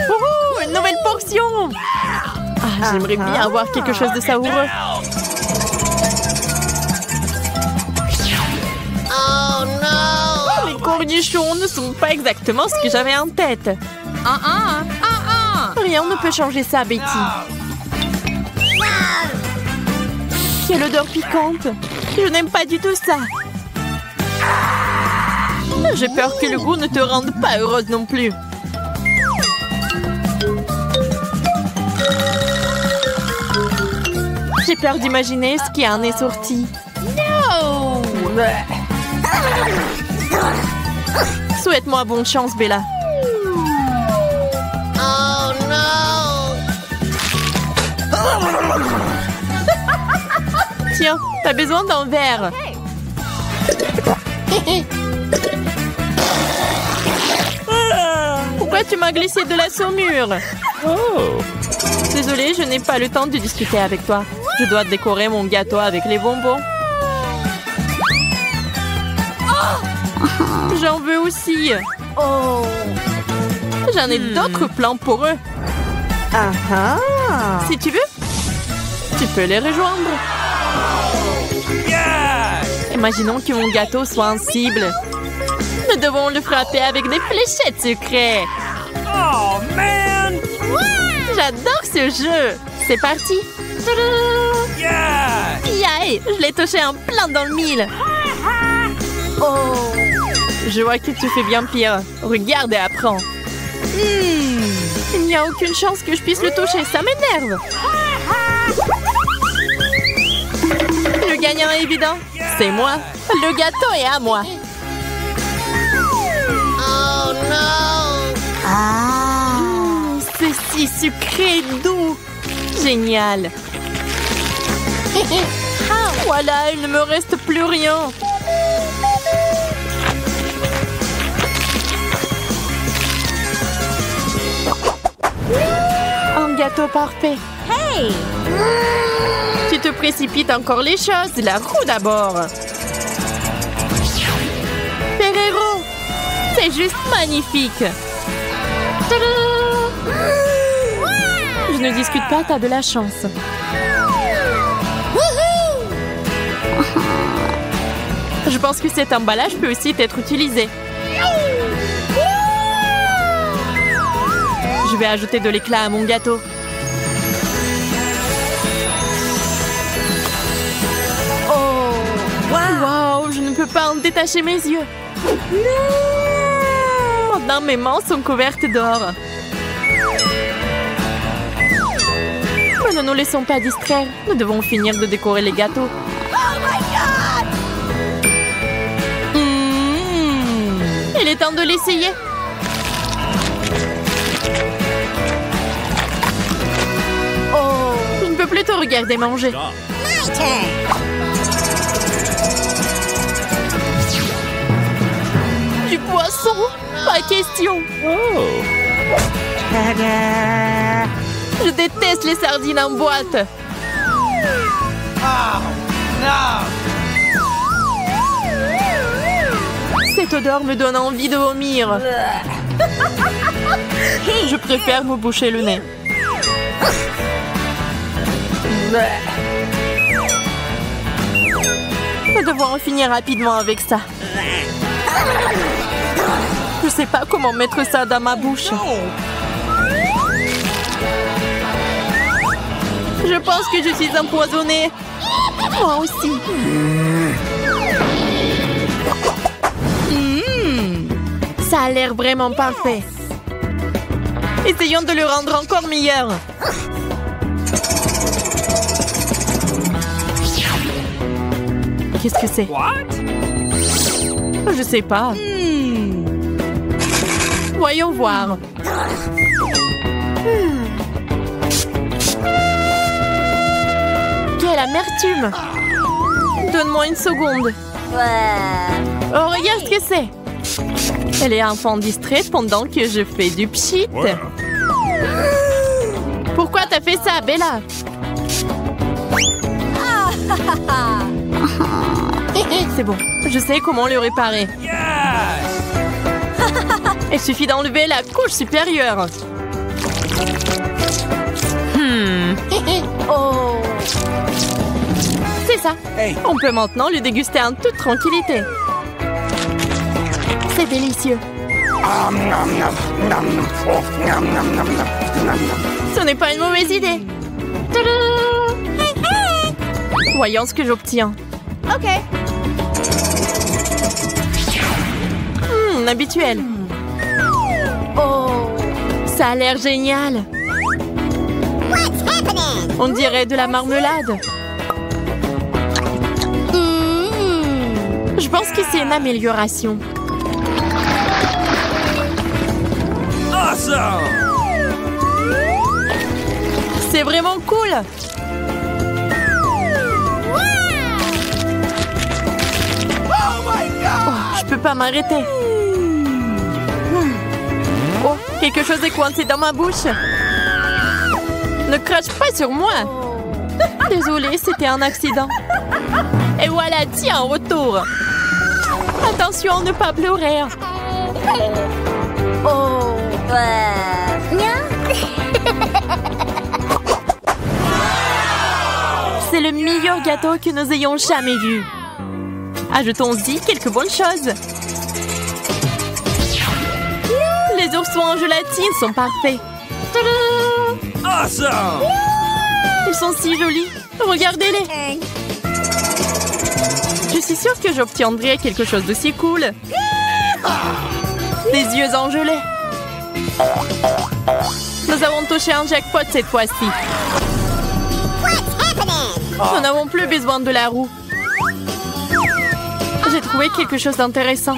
Speaker 3: Wouhou, une nouvelle portion. J'aimerais bien avoir quelque chose de savoureux.
Speaker 1: Oh non!
Speaker 3: Les cornichons ne sont pas exactement ce que j'avais en tête. Rien ne peut changer ça, Betty. Quelle odeur piquante. Je n'aime pas du tout ça. J'ai peur que le goût ne te rende pas heureuse non plus. J'ai peur d'imaginer ce qui en est sorti. No! Souhaite-moi bonne chance, Bella.
Speaker 1: Oh non!
Speaker 3: Tiens, t'as besoin d'un verre. Pourquoi tu m'as glissé de la saumure? Désolée, je n'ai pas le temps de discuter avec toi. Je dois décorer mon gâteau avec les bonbons. J'en veux aussi. J'en ai d'autres plans pour eux. Si tu veux, tu peux les rejoindre. Imaginons que mon gâteau soit en cible. Nous devons le frapper avec des fléchettes secrètes.
Speaker 5: Oh, man!
Speaker 3: J'adore ce jeu. C'est parti.
Speaker 5: Yeah!
Speaker 3: Yaï, je l'ai touché en plein dans le mille. Je vois que tu fais bien pire. Regarde et apprends. Il n'y a aucune chance que je puisse le toucher. Ça m'énerve. Le gagnant est évident. C'est moi. Le gâteau est à moi.
Speaker 1: Oh non!
Speaker 3: C'est si sucré et doux. Génial. Voilà, il ne me reste plus rien. Un gâteau parfait.
Speaker 4: Hey!
Speaker 3: Tu te précipites encore les choses. La roue d'abord. Ferrero. C'est juste magnifique. Tada! Je ne discute pas, t'as de la chance. Je pense que cet emballage peut aussi être utilisé. Je vais ajouter de l'éclat à mon gâteau. Wow, je ne peux pas en détacher mes yeux. Maintenant, mes mains sont couvertes d'or. Mais ne nous laissons pas distraire. Nous devons finir de décorer les gâteaux. Il est temps de l'essayer. Je ne peux plus te regarder manger.
Speaker 4: My turn.
Speaker 3: Du poisson? Pas question. Je déteste les sardines en boîte. Cette odeur me donne envie de vomir. Je préfère me boucher le nez. Nous devons en finir rapidement avec ça. Je sais pas comment mettre ça dans ma bouche. Je pense que je suis empoisonnée. Moi aussi. Ça a l'air vraiment parfait. Essayons de le rendre encore meilleur. Qu'est-ce que c'est? Je sais pas. Voyons voir. Quelle amertume! Donne-moi une seconde. Oh, regarde ce que c'est. Elle est un enfant distrait pendant que je fais du pchit. Pourquoi t'as fait ça, Bella? C'est bon, je sais comment le réparer. Il suffit d'enlever la couche supérieure. C'est ça. On peut maintenant le déguster en toute tranquillité. C'est délicieux. Ce n'est pas une mauvaise idée. Voyons ce que j'obtiens.
Speaker 4: Ok.
Speaker 3: Habituel. Ça a l'air génial. On dirait de la marmelade. Je pense que c'est une amélioration.
Speaker 5: Awesome!
Speaker 3: C'est vraiment cool. Oh, je peux pas m'arrêter. Oh, quelque chose est coincé dans ma bouche. Ne crache pas sur moi. Désolée, c'était un accident. Et voilà, tiens, en retour. Attention, ne pas pleurer. C'est le meilleur gâteau que nous ayons jamais vu. Ajoutons-y quelques bonnes choses. Les oursons en gélatine sont parfaits.
Speaker 5: Awesome!
Speaker 3: Ils sont si jolis. Regardez-les. Je suis sûre que j'obtiendrai quelque chose d'aussi cool. Des yeux en gelée. Nous avons touché un jackpot cette fois-ci. Nous n'avons plus besoin de la roue. J'ai trouvé quelque chose d'intéressant.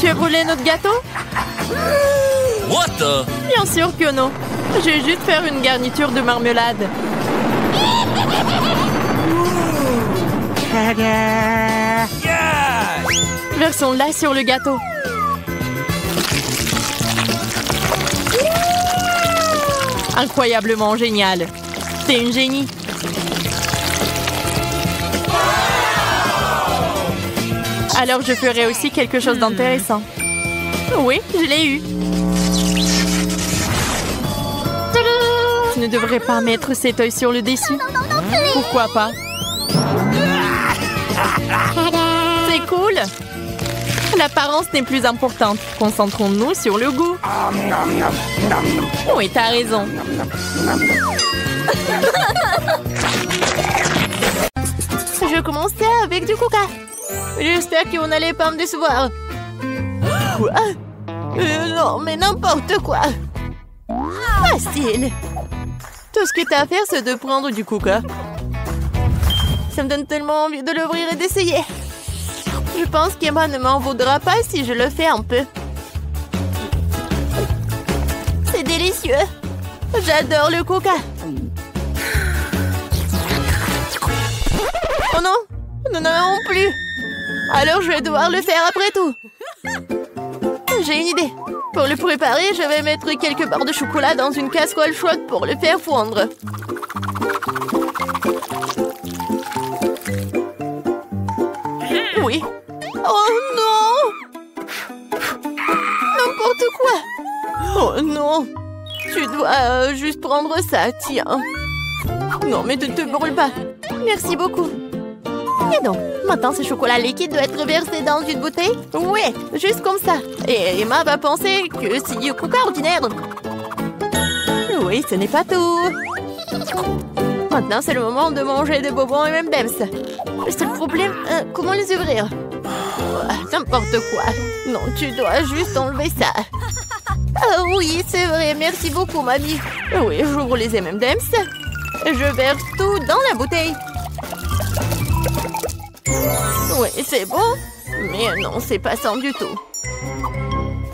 Speaker 3: Tu as brûlé notre gâteau?
Speaker 5: What the?
Speaker 3: Bien sûr que non. Je vais juste faire une garniture de marmelade.
Speaker 5: Yeah!
Speaker 3: Versons-la sur le gâteau. Incroyablement génial. T'es une génie. Alors je ferai aussi quelque chose d'intéressant. Oui, je l'ai eu. Tu ne devrais pas mettre cet œil sur le dessus. Pourquoi pas? C'est cool. L'apparence n'est plus importante. Concentrons-nous sur le goût. Oui, t'as raison. Je commençais avec du coca. J'espère qu'on n'allait pas me décevoir. Quoi? Non, mais n'importe quoi. Facile. Tout ce que t'as à faire, c'est de prendre du coca. Ça me donne tellement envie de l'ouvrir et d'essayer. Je pense qu'Emma ne m'en voudra pas si je le fais un peu. C'est délicieux. J'adore le coca. Oh non, nous n'en avons plus. Alors je vais devoir le faire après tout. J'ai une idée. Pour le préparer, je vais mettre quelques barres de chocolat dans une casserole chaude pour le faire fondre. Oui. Oh non! N'importe quoi! Oh non! Tu dois juste prendre ça, tiens. Non, mais ne te brûle pas. Merci beaucoup. Et donc, maintenant ce chocolat liquide doit être versé dans une bouteille? Ouais, juste comme ça. Et Emma va penser que c'est du coca ordinaire. Oui, ce n'est pas tout. Maintenant, c'est le moment de manger des bonbons et M&M's. Le seul problème, comment les ouvrir? N'importe quoi. Non, tu dois juste enlever ça. Ah oui, c'est vrai. Merci beaucoup, mamie. Oui, j'ouvre les M&M's. Je verse tout dans la bouteille. Oui, c'est bon. Mais non, c'est pas ça du tout.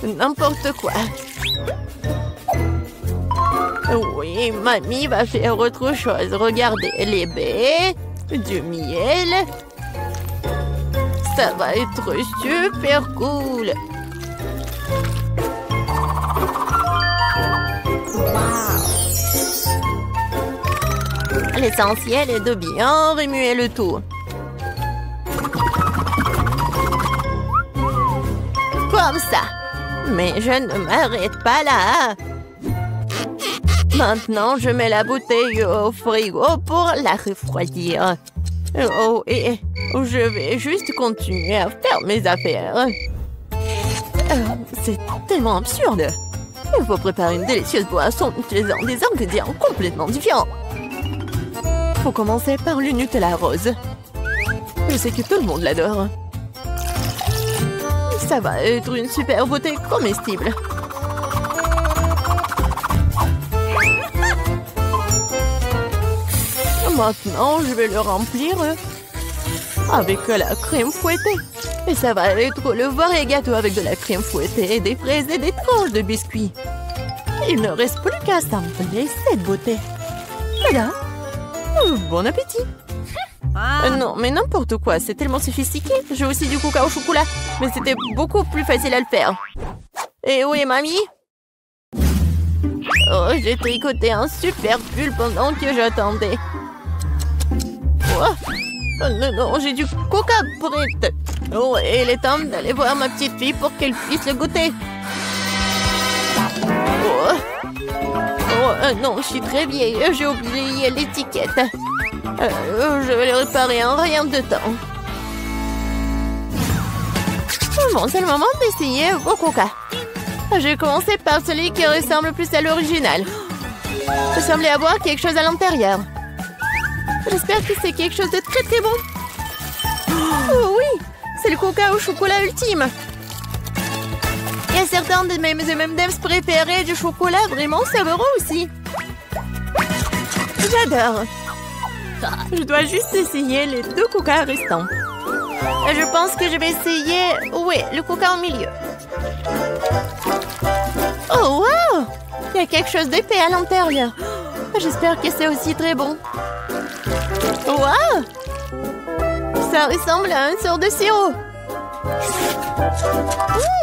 Speaker 3: N'importe quoi. Oui, mamie va faire autre chose. Regardez, les baies, du miel. Ça va être super cool. L'essentiel est de bien remuer le tout. Comme ça. Mais je ne m'arrête pas là. Maintenant, je mets la bouteille au frigo pour la refroidir. Oh, et je vais juste continuer à faire mes affaires. C'est tellement absurde. Il faut préparer une délicieuse boisson en utilisant des ingrédients complètement différents. Faut commencer par le Nutella rose. Je sais que tout le monde l'adore. Ça va être une super bouteille comestible. Maintenant, je vais le remplir avec la crème fouettée. Et ça va être le vrai gâteau avec de la crème fouettée, des fraises et des tranches de biscuits. Il ne reste plus qu'à assembler cette beauté. Voilà. Bon appétit. Non, mais n'importe quoi, c'est tellement sophistiqué. J'ai aussi du coca au chocolat, mais c'était beaucoup plus facile à le faire. Et où est mamie? Oh, j'ai tricoté un super pull pendant que j'attendais. Oh non, non, j'ai du coca brut. Oh, et il est temps d'aller voir ma petite fille pour qu'elle puisse le goûter. Non, je suis très vieille. J'ai oublié l'étiquette. Je vais le réparer en rien de temps. Bon, c'est le moment d'essayer vos coca. Je vais commencer par celui qui ressemble plus à l'original. Il semblait avoir quelque chose à l'intérieur. J'espère que c'est quelque chose de très très bon. Oh oui, c'est le coca au chocolat ultime. Il y a certains de mes M&M's préférés du chocolat vraiment savoureux aussi. J'adore. Je dois juste essayer les 2 coca restants. Je pense que je vais essayer, oui, le coca au milieu. Oh wow! Il y a quelque chose d'épais à l'intérieur. J'espère que c'est aussi très bon. Wow! Ça ressemble à une sorte de sirop.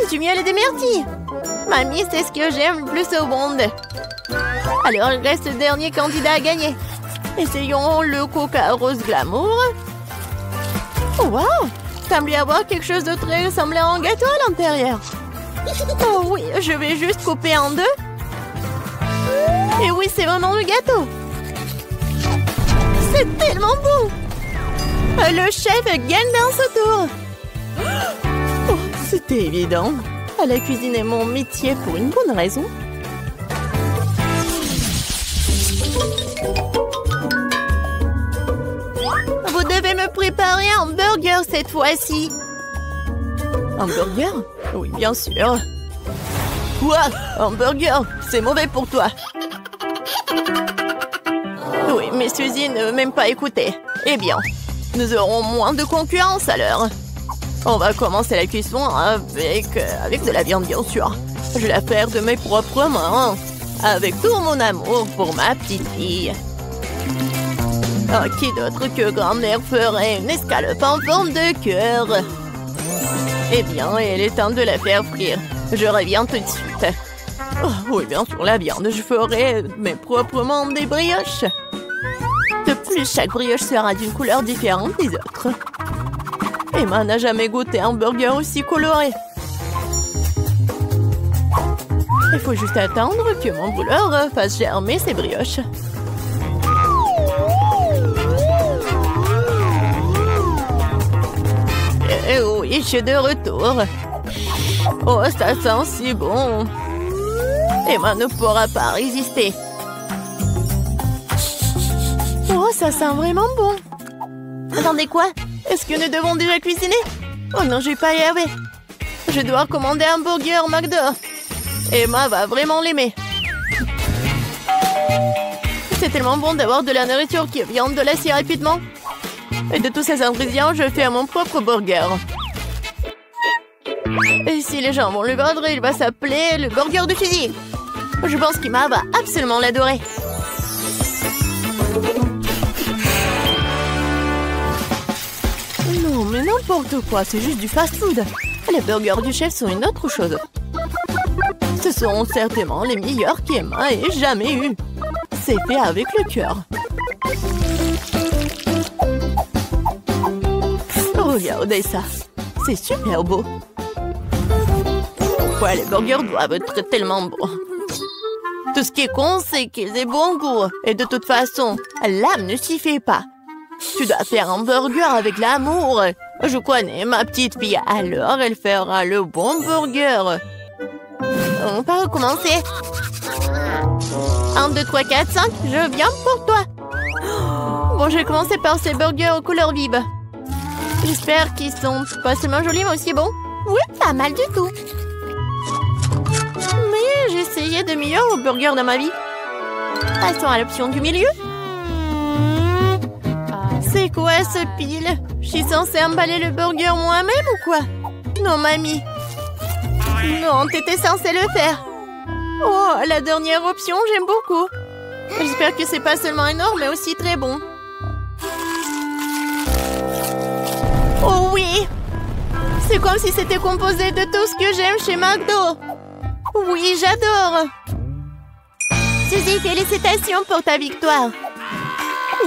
Speaker 3: Du miel et des myrtilles. Mamie, c'est ce que j'aime le plus au monde. Alors, il reste le dernier candidat à gagner. Essayons le coca rose glamour. Oh, wow! Il semble y avoir quelque chose de très ressemblant à un gâteau à l'intérieur. Oh oui, je vais juste couper en 2. Et oui, c'est vraiment le gâteau. C'est tellement beau. Le chef gagne dans ce tour. Oh, c'était évident. La cuisine est mon métier pour une bonne raison. Vous devez me préparer un burger cette fois-ci. Un burger? Oui, bien sûr. Quoi? Un burger? C'est mauvais pour toi. Oui, mais Suzy ne m'aime pas écouter. Eh bien, nous aurons moins de concurrence alors. On va commencer la cuisson avec de la viande, bien sûr. Je vais la faire de mes propres mains. Avec tout mon amour pour ma petite fille. Oh, qui d'autre que grand-mère ferait une escalope en forme de cœur? Eh bien, il est temps de la faire frire. Je reviens tout de suite. Oh, oui, bien sûr, la viande. Je ferai mes propres mains des brioches. De plus, chaque brioche sera d'une couleur différente des autres. Emma n'a jamais goûté un burger aussi coloré. Il faut juste attendre que mon brûleur fasse germer ses brioches. Oui, je suis de retour. Oh, ça sent si bon. Emma ne pourra pas résister. Oh, ça sent vraiment bon. Attendez, quoi? Est-ce que nous devons déjà cuisiner? Oh non, je vais pas y arriver. Je dois commander un burger au McDo. Emma va vraiment l'aimer. C'est tellement bon d'avoir de la nourriture qui vient de l'acier rapidement. Et de tous ces ingrédients, je fais mon propre burger. Et si les gens vont le vendre, il va s'appeler le burger de fusil. Je pense qu'Emma va absolument l'adorer. Non, mais n'importe quoi, c'est juste du fast-food. Les burgers du chef sont une autre chose. Ce sont certainement les meilleurs qu'Emma ait jamais eu. C'est fait avec le cœur. Regardez ça. C'est super beau. Pourquoi les burgers doivent être tellement bons? Tout ce qui est con, c'est qu'ils aient bon goût. Et de toute façon, l'âme ne s'y fait pas. Tu dois faire un burger avec l'amour. Je connais ma petite fille, alors elle fera le bon burger. On peut recommencer. 1, 2, 3, 4, 5, je viens pour toi. Bon, je vais commencer par ces burgers aux couleurs vives. J'espère qu'ils sont pas seulement jolis, mais aussi bons. Oui, pas mal du tout. Mais j'ai essayé de meilleurs burgers dans ma vie. Passons à l'option du milieu. C'est quoi ce pile? Je suis censée emballer le burger moi-même ou quoi? Non, mamie. Non, t'étais censée le faire. Oh, la dernière option, j'aime beaucoup. J'espère que c'est pas seulement énorme, mais aussi très bon. Oh oui! C'est comme si c'était composé de tout ce que j'aime chez McDo. Oui, j'adore. Suzy, félicitations pour ta victoire.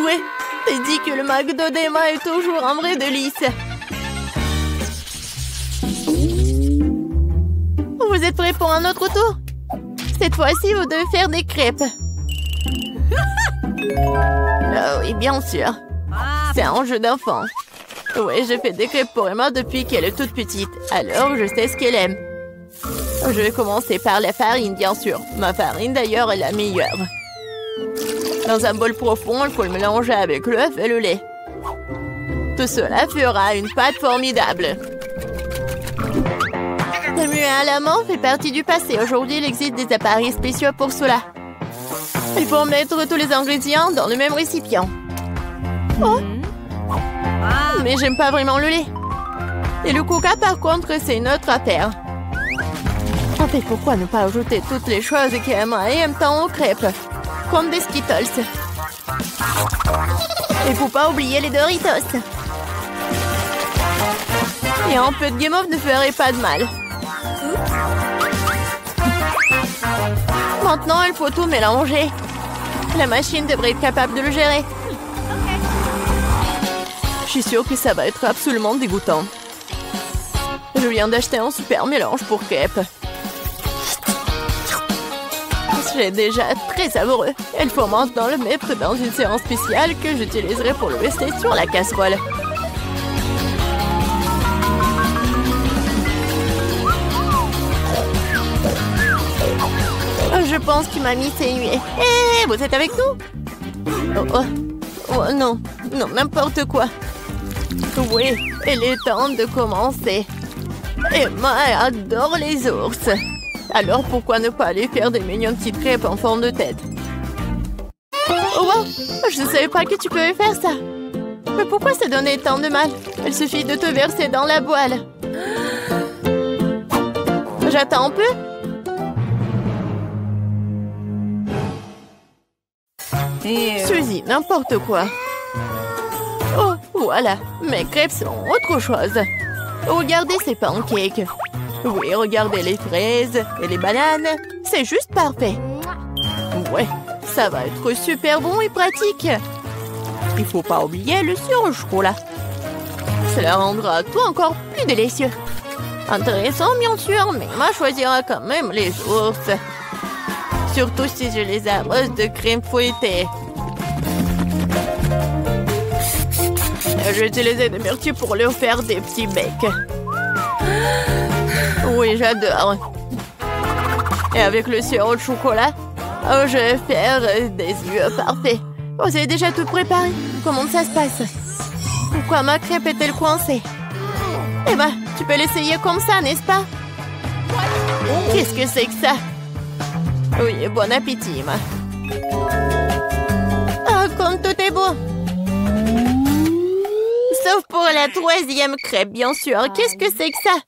Speaker 3: Oui, t'as dit que le McDo d'Emma est toujours un vrai délice. Vous êtes prêts pour un autre tour? Cette fois-ci, vous devez faire des crêpes. Oh oui, bien sûr. C'est un jeu d'enfant. Oui, je fais des crêpes pour Emma depuis qu'elle est toute petite. Alors, je sais ce qu'elle aime. Je vais commencer par la farine, bien sûr. Ma farine, d'ailleurs, est la meilleure. Dans un bol profond, il faut le mélanger avec l'œuf et le lait. Tout cela fera une pâte formidable. Le muet à la main fait partie du passé. Aujourd'hui, il existe des appareils spéciaux pour cela. Il faut mettre tous les ingrédients dans le même récipient. Oh! Mais j'aime pas vraiment le lait. Et le coca, par contre, c'est une autre affaire. En fait, pourquoi ne pas ajouter toutes les choses qu'Emma aime tant aux crêpes? Comme des Skittles. Et faut pas oublier les Doritos. Et un peu de guimauve ne ferait pas de mal. Maintenant, il faut tout mélanger. La machine devrait être capable de le gérer. Je suis sûre que ça va être absolument dégoûtant. Je viens d'acheter un super mélange pour crêpes. C'est déjà très savoureux. Il faut maintenant le mettre dans une séance spéciale que j'utiliserai pour le rester sur la casserole. Je pense que mamie s'est nuée. Hé, vous êtes avec nous? Oh, non, non, n'importe quoi. Oui, il est temps de commencer. Emma adore les ours. Alors pourquoi ne pas aller faire des mignonnes petites crêpes en forme de tête? Oh wow, je ne savais pas que tu pouvais faire ça. Mais pourquoi ça donnait tant de mal? Il suffit de te verser dans la boîle. J'attends un peu. Suzy, n'importe quoi. Oh, voilà, mes crêpes sont autre chose. Regardez ces pancakes. Oui, regardez les fraises et les bananes. C'est juste parfait. Ouais, ça va être super bon et pratique. Il faut pas oublier le surchocolat. Cela rendra tout encore plus délicieux. Intéressant, bien sûr, mais Emma choisira quand même les ours. Surtout si je les arrose de crème fouettée. Je vais utiliser des myrtilles pour leur faire des petits becs. Oui, j'adore. Et avec le sirop de chocolat, oh, je vais faire des yeux parfaits. Oh, vous avez déjà tout préparé? Comment ça se passe? Pourquoi ma crêpe est-elle coincée? Eh ben, tu peux l'essayer comme ça, n'est-ce pas? Qu'est-ce que c'est que ça? Oui, bon appétit, ma. Ah, comme tout est beau. Sauf pour la 3e crêpe, bien sûr. Qu'est-ce que c'est que ça?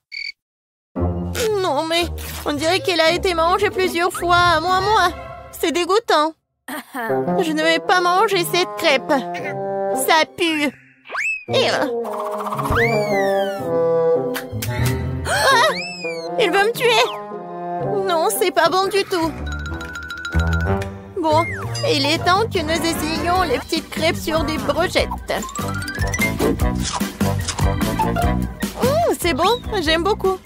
Speaker 3: Non, mais on dirait qu'elle a été mangée plusieurs fois. Moi. C'est dégoûtant. Je ne vais pas manger cette crêpe. Ça pue. Ah! Il veut me tuer. Non, c'est pas bon du tout. Bon, il est temps que nous essayions les petites crêpes sur des brochettes. C'est bon, j'aime beaucoup.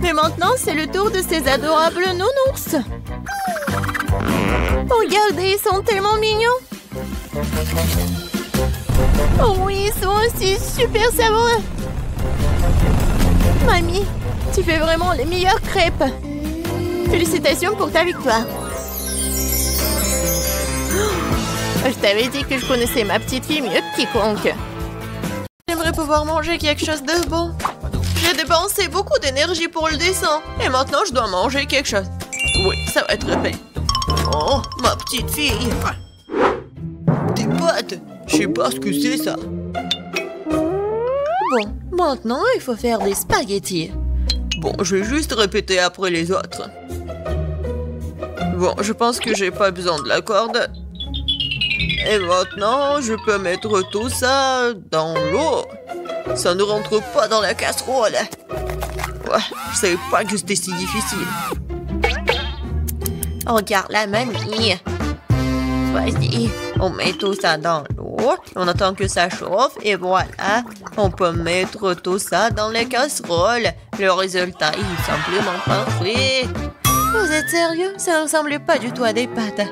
Speaker 3: Mais maintenant, c'est le tour de ces adorables nounours. Regardez, ils sont tellement mignons. Oh oui, ils sont aussi super savoureux. Mamie, tu fais vraiment les meilleures crêpes. Félicitations pour ta victoire. Je t'avais dit que je connaissais ma petite fille mieux que quiconque. J'aimerais pouvoir manger quelque chose de bon. J'ai dépensé beaucoup d'énergie pour le dessin. Et maintenant, je dois manger quelque chose. Oui, ça va être fait. Oh, ma petite fille. Des pâtes. Je sais pas ce que c'est, ça. Bon, maintenant, il faut faire des spaghettis. Bon, je vais juste répéter après les autres. Bon, je pense que j'ai pas besoin de la corde. Et maintenant, je peux mettre tout ça dans l'eau. Ça ne rentre pas dans la casserole. Ouais, je savais pas que c'était si difficile. Regarde la mamie. Vas-y, on met tout ça dans l'eau. On attend que ça chauffe. Et voilà, on peut mettre tout ça dans les casseroles. Le résultat est simplement parfait. Vous êtes sérieux? Ça ne ressemble pas du tout à des pâtes.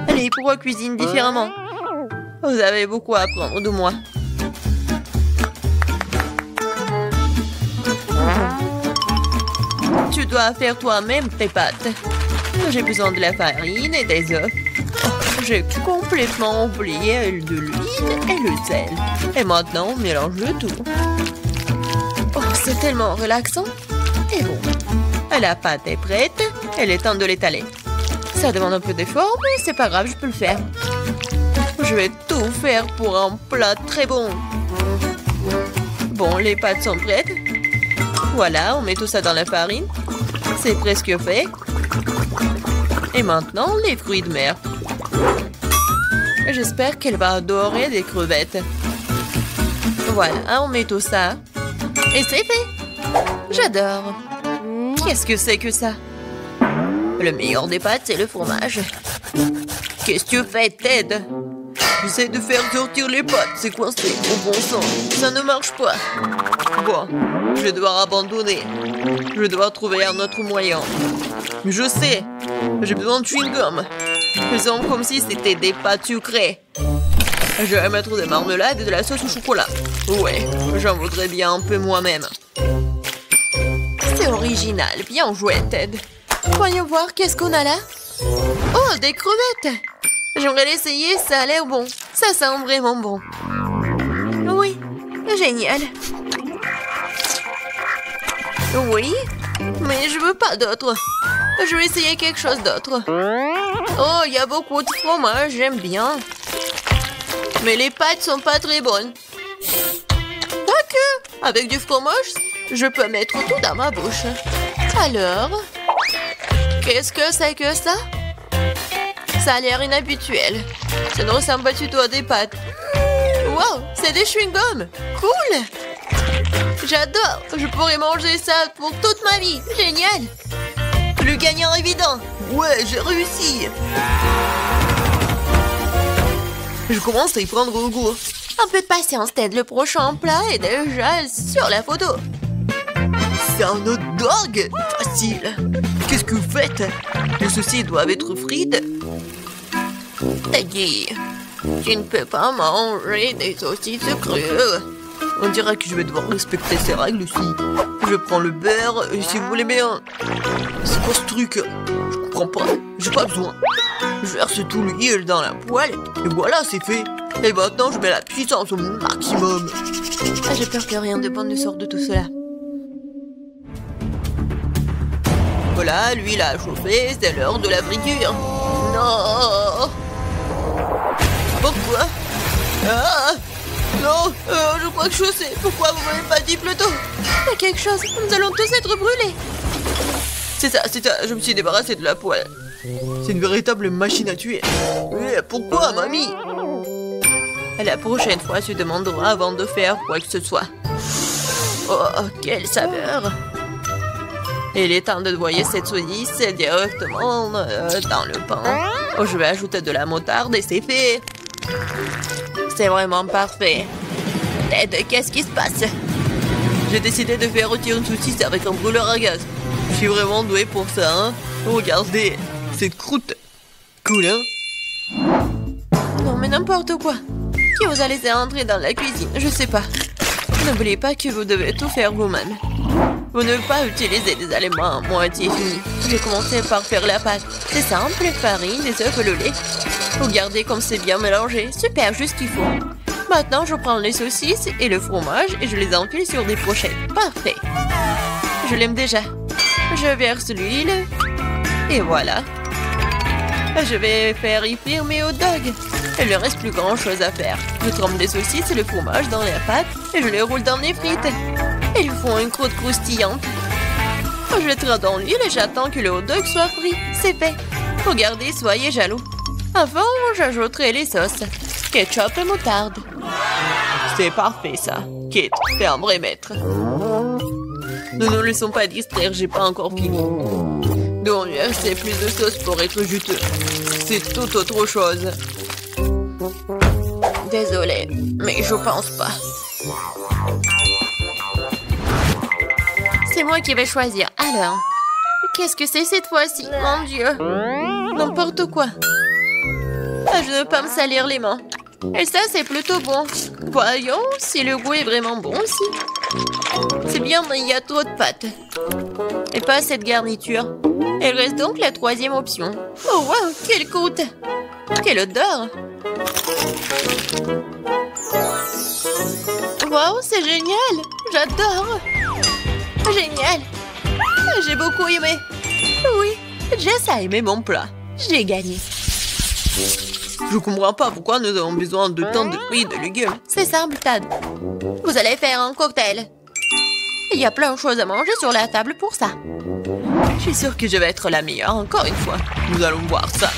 Speaker 3: Allez, pourquoi cuisine différemment? Vous avez beaucoup à apprendre de moi. Tu dois faire toi-même tes pâtes. J'ai besoin de la farine et des œufs. Oh, j'ai complètement oublié de l'huile et le sel. Et maintenant, on mélange le tout. Oh, c'est tellement relaxant. Et bon, la pâte est prête. Il est temps de l'étaler. Ça demande un peu d'effort, mais c'est pas grave, je peux le faire. Je vais tout faire pour un plat très bon. Bon, les pâtes sont prêtes. Voilà, on met tout ça dans la farine. C'est presque fait. Et maintenant, les fruits de mer. J'espère qu'elle va adorer des crevettes. Voilà, on met tout ça. Et c'est fait. J'adore. Qu'est-ce que c'est que ça? Le meilleur des pâtes, c'est le fromage. Qu'est-ce que tu fais, Ted? J'essaie de faire sortir les pâtes. C'est coincé, au bon sang. Ça ne marche pas. Bon, je dois abandonner. Je dois trouver un autre moyen. Je sais. J'ai besoin de chewing-gum. Faisons comme si c'était des pâtes sucrées. Je vais mettre des marmelades et de la sauce au chocolat. Ouais, j'en voudrais bien un peu moi-même. C'est original. Bien joué, Ted. Voyons voir, qu'est-ce qu'on a là? Oh, des crevettes! J'aimerais l'essayer, ça a l'air bon. Ça sent vraiment bon. Oui, génial. Oui, mais je veux pas d'autre. Je vais essayer quelque chose d'autre. Oh, il y a beaucoup de fromage, j'aime bien. Mais les pâtes sont pas très bonnes. Quoique, avec du fromage, je peux mettre tout dans ma bouche. Alors, qu'est-ce que c'est que ça? Ça a l'air inhabituel. Ça ne ressemble pas du tout à des pâtes. Wow, c'est des chewing-gums. Cool. J'adore. Je pourrais manger ça pour toute ma vie. Génial. Le gagnant évident. Ouais, j'ai réussi. Je commence à y prendre goût. Un peu de patience, Ted. Le prochain plat est déjà sur la photo. C'est un hot dog. Facile. Qu'est-ce que vous faites? Les saucisses doivent être frites. Teddy, tu ne peux pas manger des saucisses crues.
Speaker 1: On dirait que je vais devoir respecter ces règles aussi. Je prends le beurre, et si vous voulez bien... C'est quoi ce truc? Je comprends pas. J'ai pas besoin. Je verse tout l'huile dans la poêle, et voilà, c'est fait. Et maintenant, je mets la puissance au maximum. Ah, j'ai peur que rien de bon ne sorte de tout cela. Voilà, l'huile a chauffé, c'est l'heure de la friture. Non! Pourquoi? Ah! Non, je crois que je sais. Pourquoi vous m'avez pas dit plus tôt? Il y a quelque chose, nous allons tous être brûlés. C'est ça, je me suis débarrassé de la poêle. C'est une véritable machine à tuer. Mais pourquoi, mamie? La prochaine fois, tu demanderas avant de faire quoi que ce soit. Oh, quelle saveur! Il est temps de noyer cette saucisse directement dans le pain. Oh, je vais ajouter de la moutarde et c'est fait. C'est vraiment parfait. Ted, qu'est-ce qui se passe? J'ai décidé de faire rôtir une saucisse avec un brûleur à gaz. Je suis vraiment doué pour ça, hein? Regardez, cette croûte. Cool, hein? Non, mais n'importe quoi. Qui vous a laissé entrer dans la cuisine? Je sais pas. N'oubliez pas que vous devez tout faire vous-même. Vous ne devez pas utiliser des aliments à moitié finis. J'ai commencé par faire la pâte. C'est simple, farine, des œufs et le lait. Regardez comme c'est bien mélangé. Super, juste qu'il faut. Maintenant, je prends les saucisses et le fromage et je les enfile sur des brochettes. Parfait. Je l'aime déjà. Je verse l'huile. Et voilà. Je vais faire y frire mes hot dogs. Il ne reste plus grand chose à faire. Je trempe des saucisses et le fromage dans la pâte et je les roule dans les frites. Ils font une croûte croustillante. Je les traite dans l'huile et j'attends que le hot dog soit frit. C'est fait. Regardez, soyez jaloux. Avant, j'ajouterai les sauces. Ketchup et moutarde. C'est parfait, ça. Kate, t'es un vrai maître. Ne nous laissons pas distraire, j'ai pas encore fini. Donc, c'est plus de sauce pour être juteux. C'est tout autre chose. Désolée, mais je pense pas. C'est moi qui vais choisir. Alors, qu'est-ce que c'est cette fois-ci? Mon Dieu. N'importe quoi. Je ne veux pas me salir les mains. Et ça, c'est plutôt bon. Voyons si le goût est vraiment bon aussi. C'est bien, mais il y a trop de pâtes. Et pas cette garniture. Il reste donc la troisième option. Oh, wow, quelle croûte! Quelle odeur! Wow, c'est génial! J'adore! Génial! J'ai beaucoup aimé. Oui, Jess a aimé mon plat. J'ai gagné. Je comprends pas pourquoi nous avons besoin de tant de fruits et de légumes. C'est simple, Tad. Vous allez faire un cocktail. Il y a plein de choses à manger sur la table pour ça. Je suis sûre que je vais être la meilleure encore une fois. Nous allons voir ça.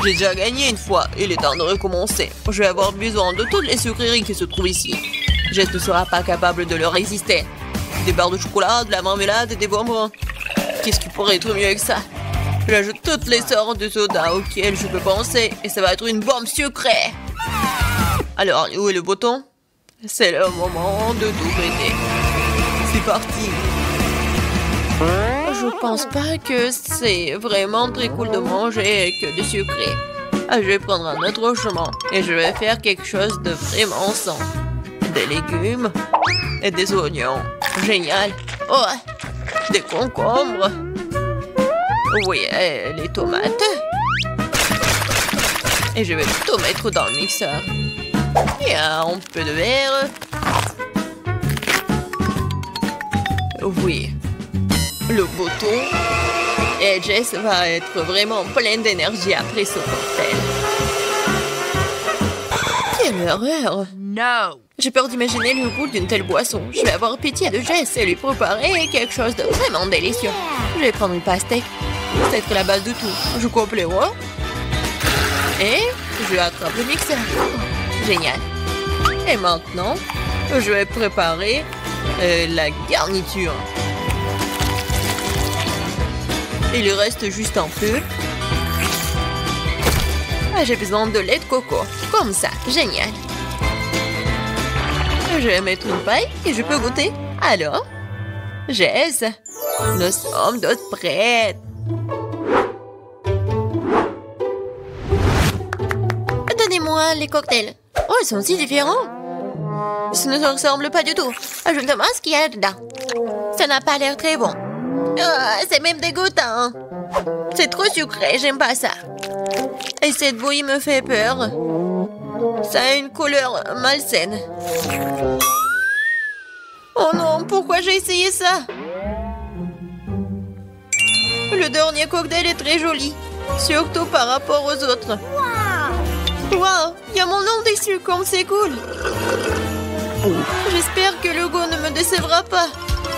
Speaker 1: J'ai déjà gagné une fois. Il est temps de recommencer. Je vais avoir besoin de toutes les sucreries qui se trouvent ici. Jess ne sera pas capable de leur résister. Des barres de chocolat, de la marmelade et des bonbons. Qu'est-ce qui pourrait être mieux que ça? J'ajoute toutes les sortes de sodas auxquelles je peux penser et ça va être une bombe sucrée. Alors, où est le bouton? C'est le moment de tout péter. C'est parti. Je pense pas que c'est vraiment très cool de manger que du sucré. Je vais prendre un autre chemin et je vais faire quelque chose de vraiment sain. Des légumes et des oignons. Génial. Oh, des concombres. Oui, les tomates. Et je vais tout mettre dans le mixeur. Et un peu de verre. Oui. Le bouton. Et Jess va être vraiment pleine d'énergie après ce cocktail. Quelle horreur!
Speaker 3: No!
Speaker 1: J'ai peur d'imaginer le goût d'une telle boisson. Je vais avoir pitié de Jess et lui préparer quelque chose de vraiment délicieux. Je vais prendre une pastèque. C'est être la base de tout. Je coupe les rois. Et je attrape le mixeur. Génial. Et maintenant, je vais préparer la garniture. Il reste juste un peu. J'ai besoin de lait de coco. Comme ça. Génial. Je vais mettre une paille et je peux goûter. Alors, Jess, nous sommes toutes prêtes. Donnez-moi les cocktails. Oh, ils sont si différents.
Speaker 3: Ça ne ressemble pas du tout. Je me demande ce qu'il y a dedans. Ça n'a pas l'air très bon. C'est même dégoûtant. C'est trop sucré, j'aime pas ça. Et cette bouillie me fait peur. Ça a une couleur malsaine. Oh non, pourquoi j'ai essayé ça? Le dernier cocktail est très joli, surtout par rapport aux autres. Wow, il y a mon nom dessus, comme c'est cool. J'espère que le goût ne me décevra pas.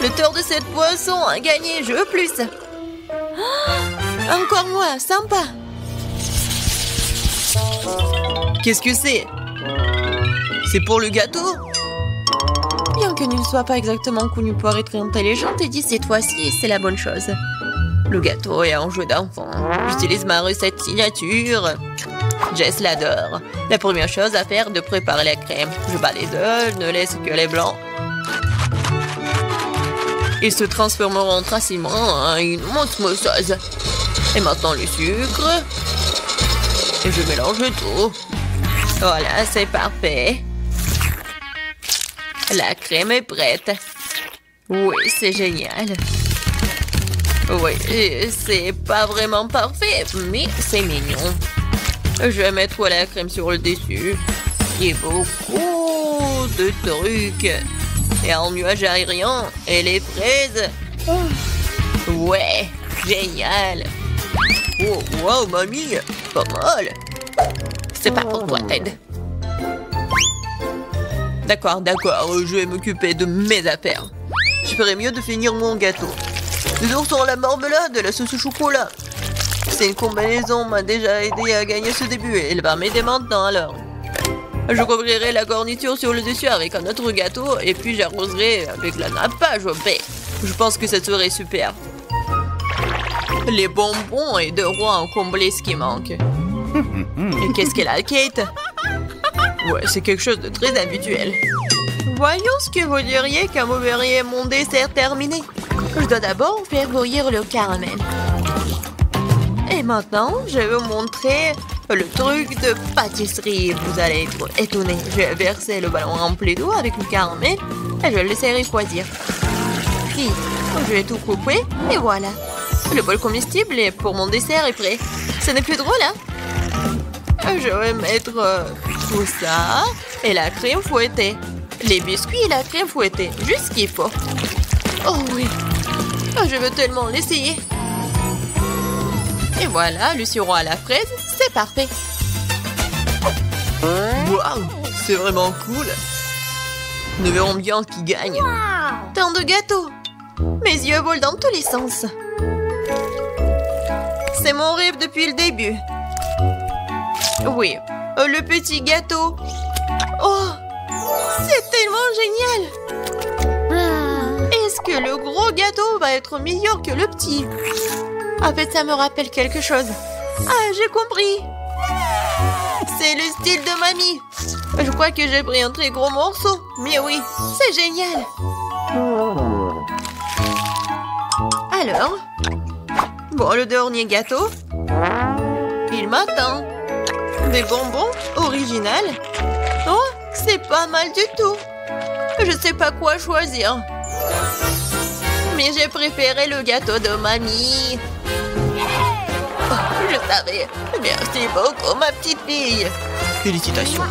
Speaker 3: L'auteur de cette boisson a gagné, je veux plus. Encore moi, sympa.
Speaker 1: Qu'est-ce que c'est? C'est pour le gâteau?
Speaker 3: Bien que ne soit pas exactement connu pour être intelligent, et dit cette fois-ci, c'est la bonne chose. Le gâteau est un jeu d'enfant. J'utilise ma recette signature. Jess l'adore. La première chose à faire est de préparer la crème. Je bats les œufs, ne laisse que les blancs. Ils se transformeront facilement en une osmosose. Et maintenant le sucre. Et je mélange tout. Voilà, c'est parfait. La crème est prête. Oui, c'est génial. Oui, c'est pas vraiment parfait, mais c'est mignon. Je vais mettre la crème sur le dessus. Il y a beaucoup de trucs. Et un nuage aérien et les fraises. Ouais, génial. Oh, wow, mamie, pas mal. C'est pas pour toi, Ted. D'accord, je vais m'occuper de mes affaires. Je ferais mieux de finir mon gâteau. Les oursons à la marmelade et la sauce au chocolat. C'est une combinaison m'a déjà aidé à gagner ce début et elle va m'aider maintenant alors. Je couvrirai la garniture sur le dessus avec un autre gâteau et puis j'arroserai avec la nappage au baie. Je pense que ça serait super. Les bonbons et de roi ont comblé ce qui manque. Et qu'est-ce qu'elle a, Kate? Ouais, c'est quelque chose de très habituel. Voyons ce que vous diriez quand vous verriez mon dessert terminé. Je dois d'abord faire bouillir le caramel. Et maintenant, je vais vous montrer le truc de pâtisserie. Vous allez être étonnés. Je vais verser le ballon rempli d'eau avec le caramel et je le laisserai refroidir. Puis, je vais tout couper et voilà. Le bol comestible pour mon dessert est prêt. Ce n'est plus drôle, hein? Je vais mettre tout ça et la crème fouettée. Les biscuits et la crème fouettée. Juste ce qu'il faut. Oh oui. Je veux tellement l'essayer. Et voilà, le sirop à la fraise, c'est parfait.
Speaker 1: Waouh, c'est vraiment cool. Nous verrons bien qui gagne.
Speaker 3: Tant de gâteaux. Mes yeux volent dans tous les sens. C'est mon rêve depuis le début. Oui, le petit gâteau. Oh, c'est tellement génial. Est-ce que le gros gâteau va être meilleur que le petit? En fait, ça me rappelle quelque chose. Ah, j'ai compris. C'est le style de mamie. Je crois que j'ai pris un très gros morceau. Mais oui, c'est génial. Alors, bon, le dernier gâteau. Il m'attend. Des bonbons originales. Oh, c'est pas mal du tout. Je sais pas quoi choisir. Mais j'ai préféré le gâteau de mamie. Oh, je savais. Merci beaucoup, ma petite fille.
Speaker 1: Félicitations.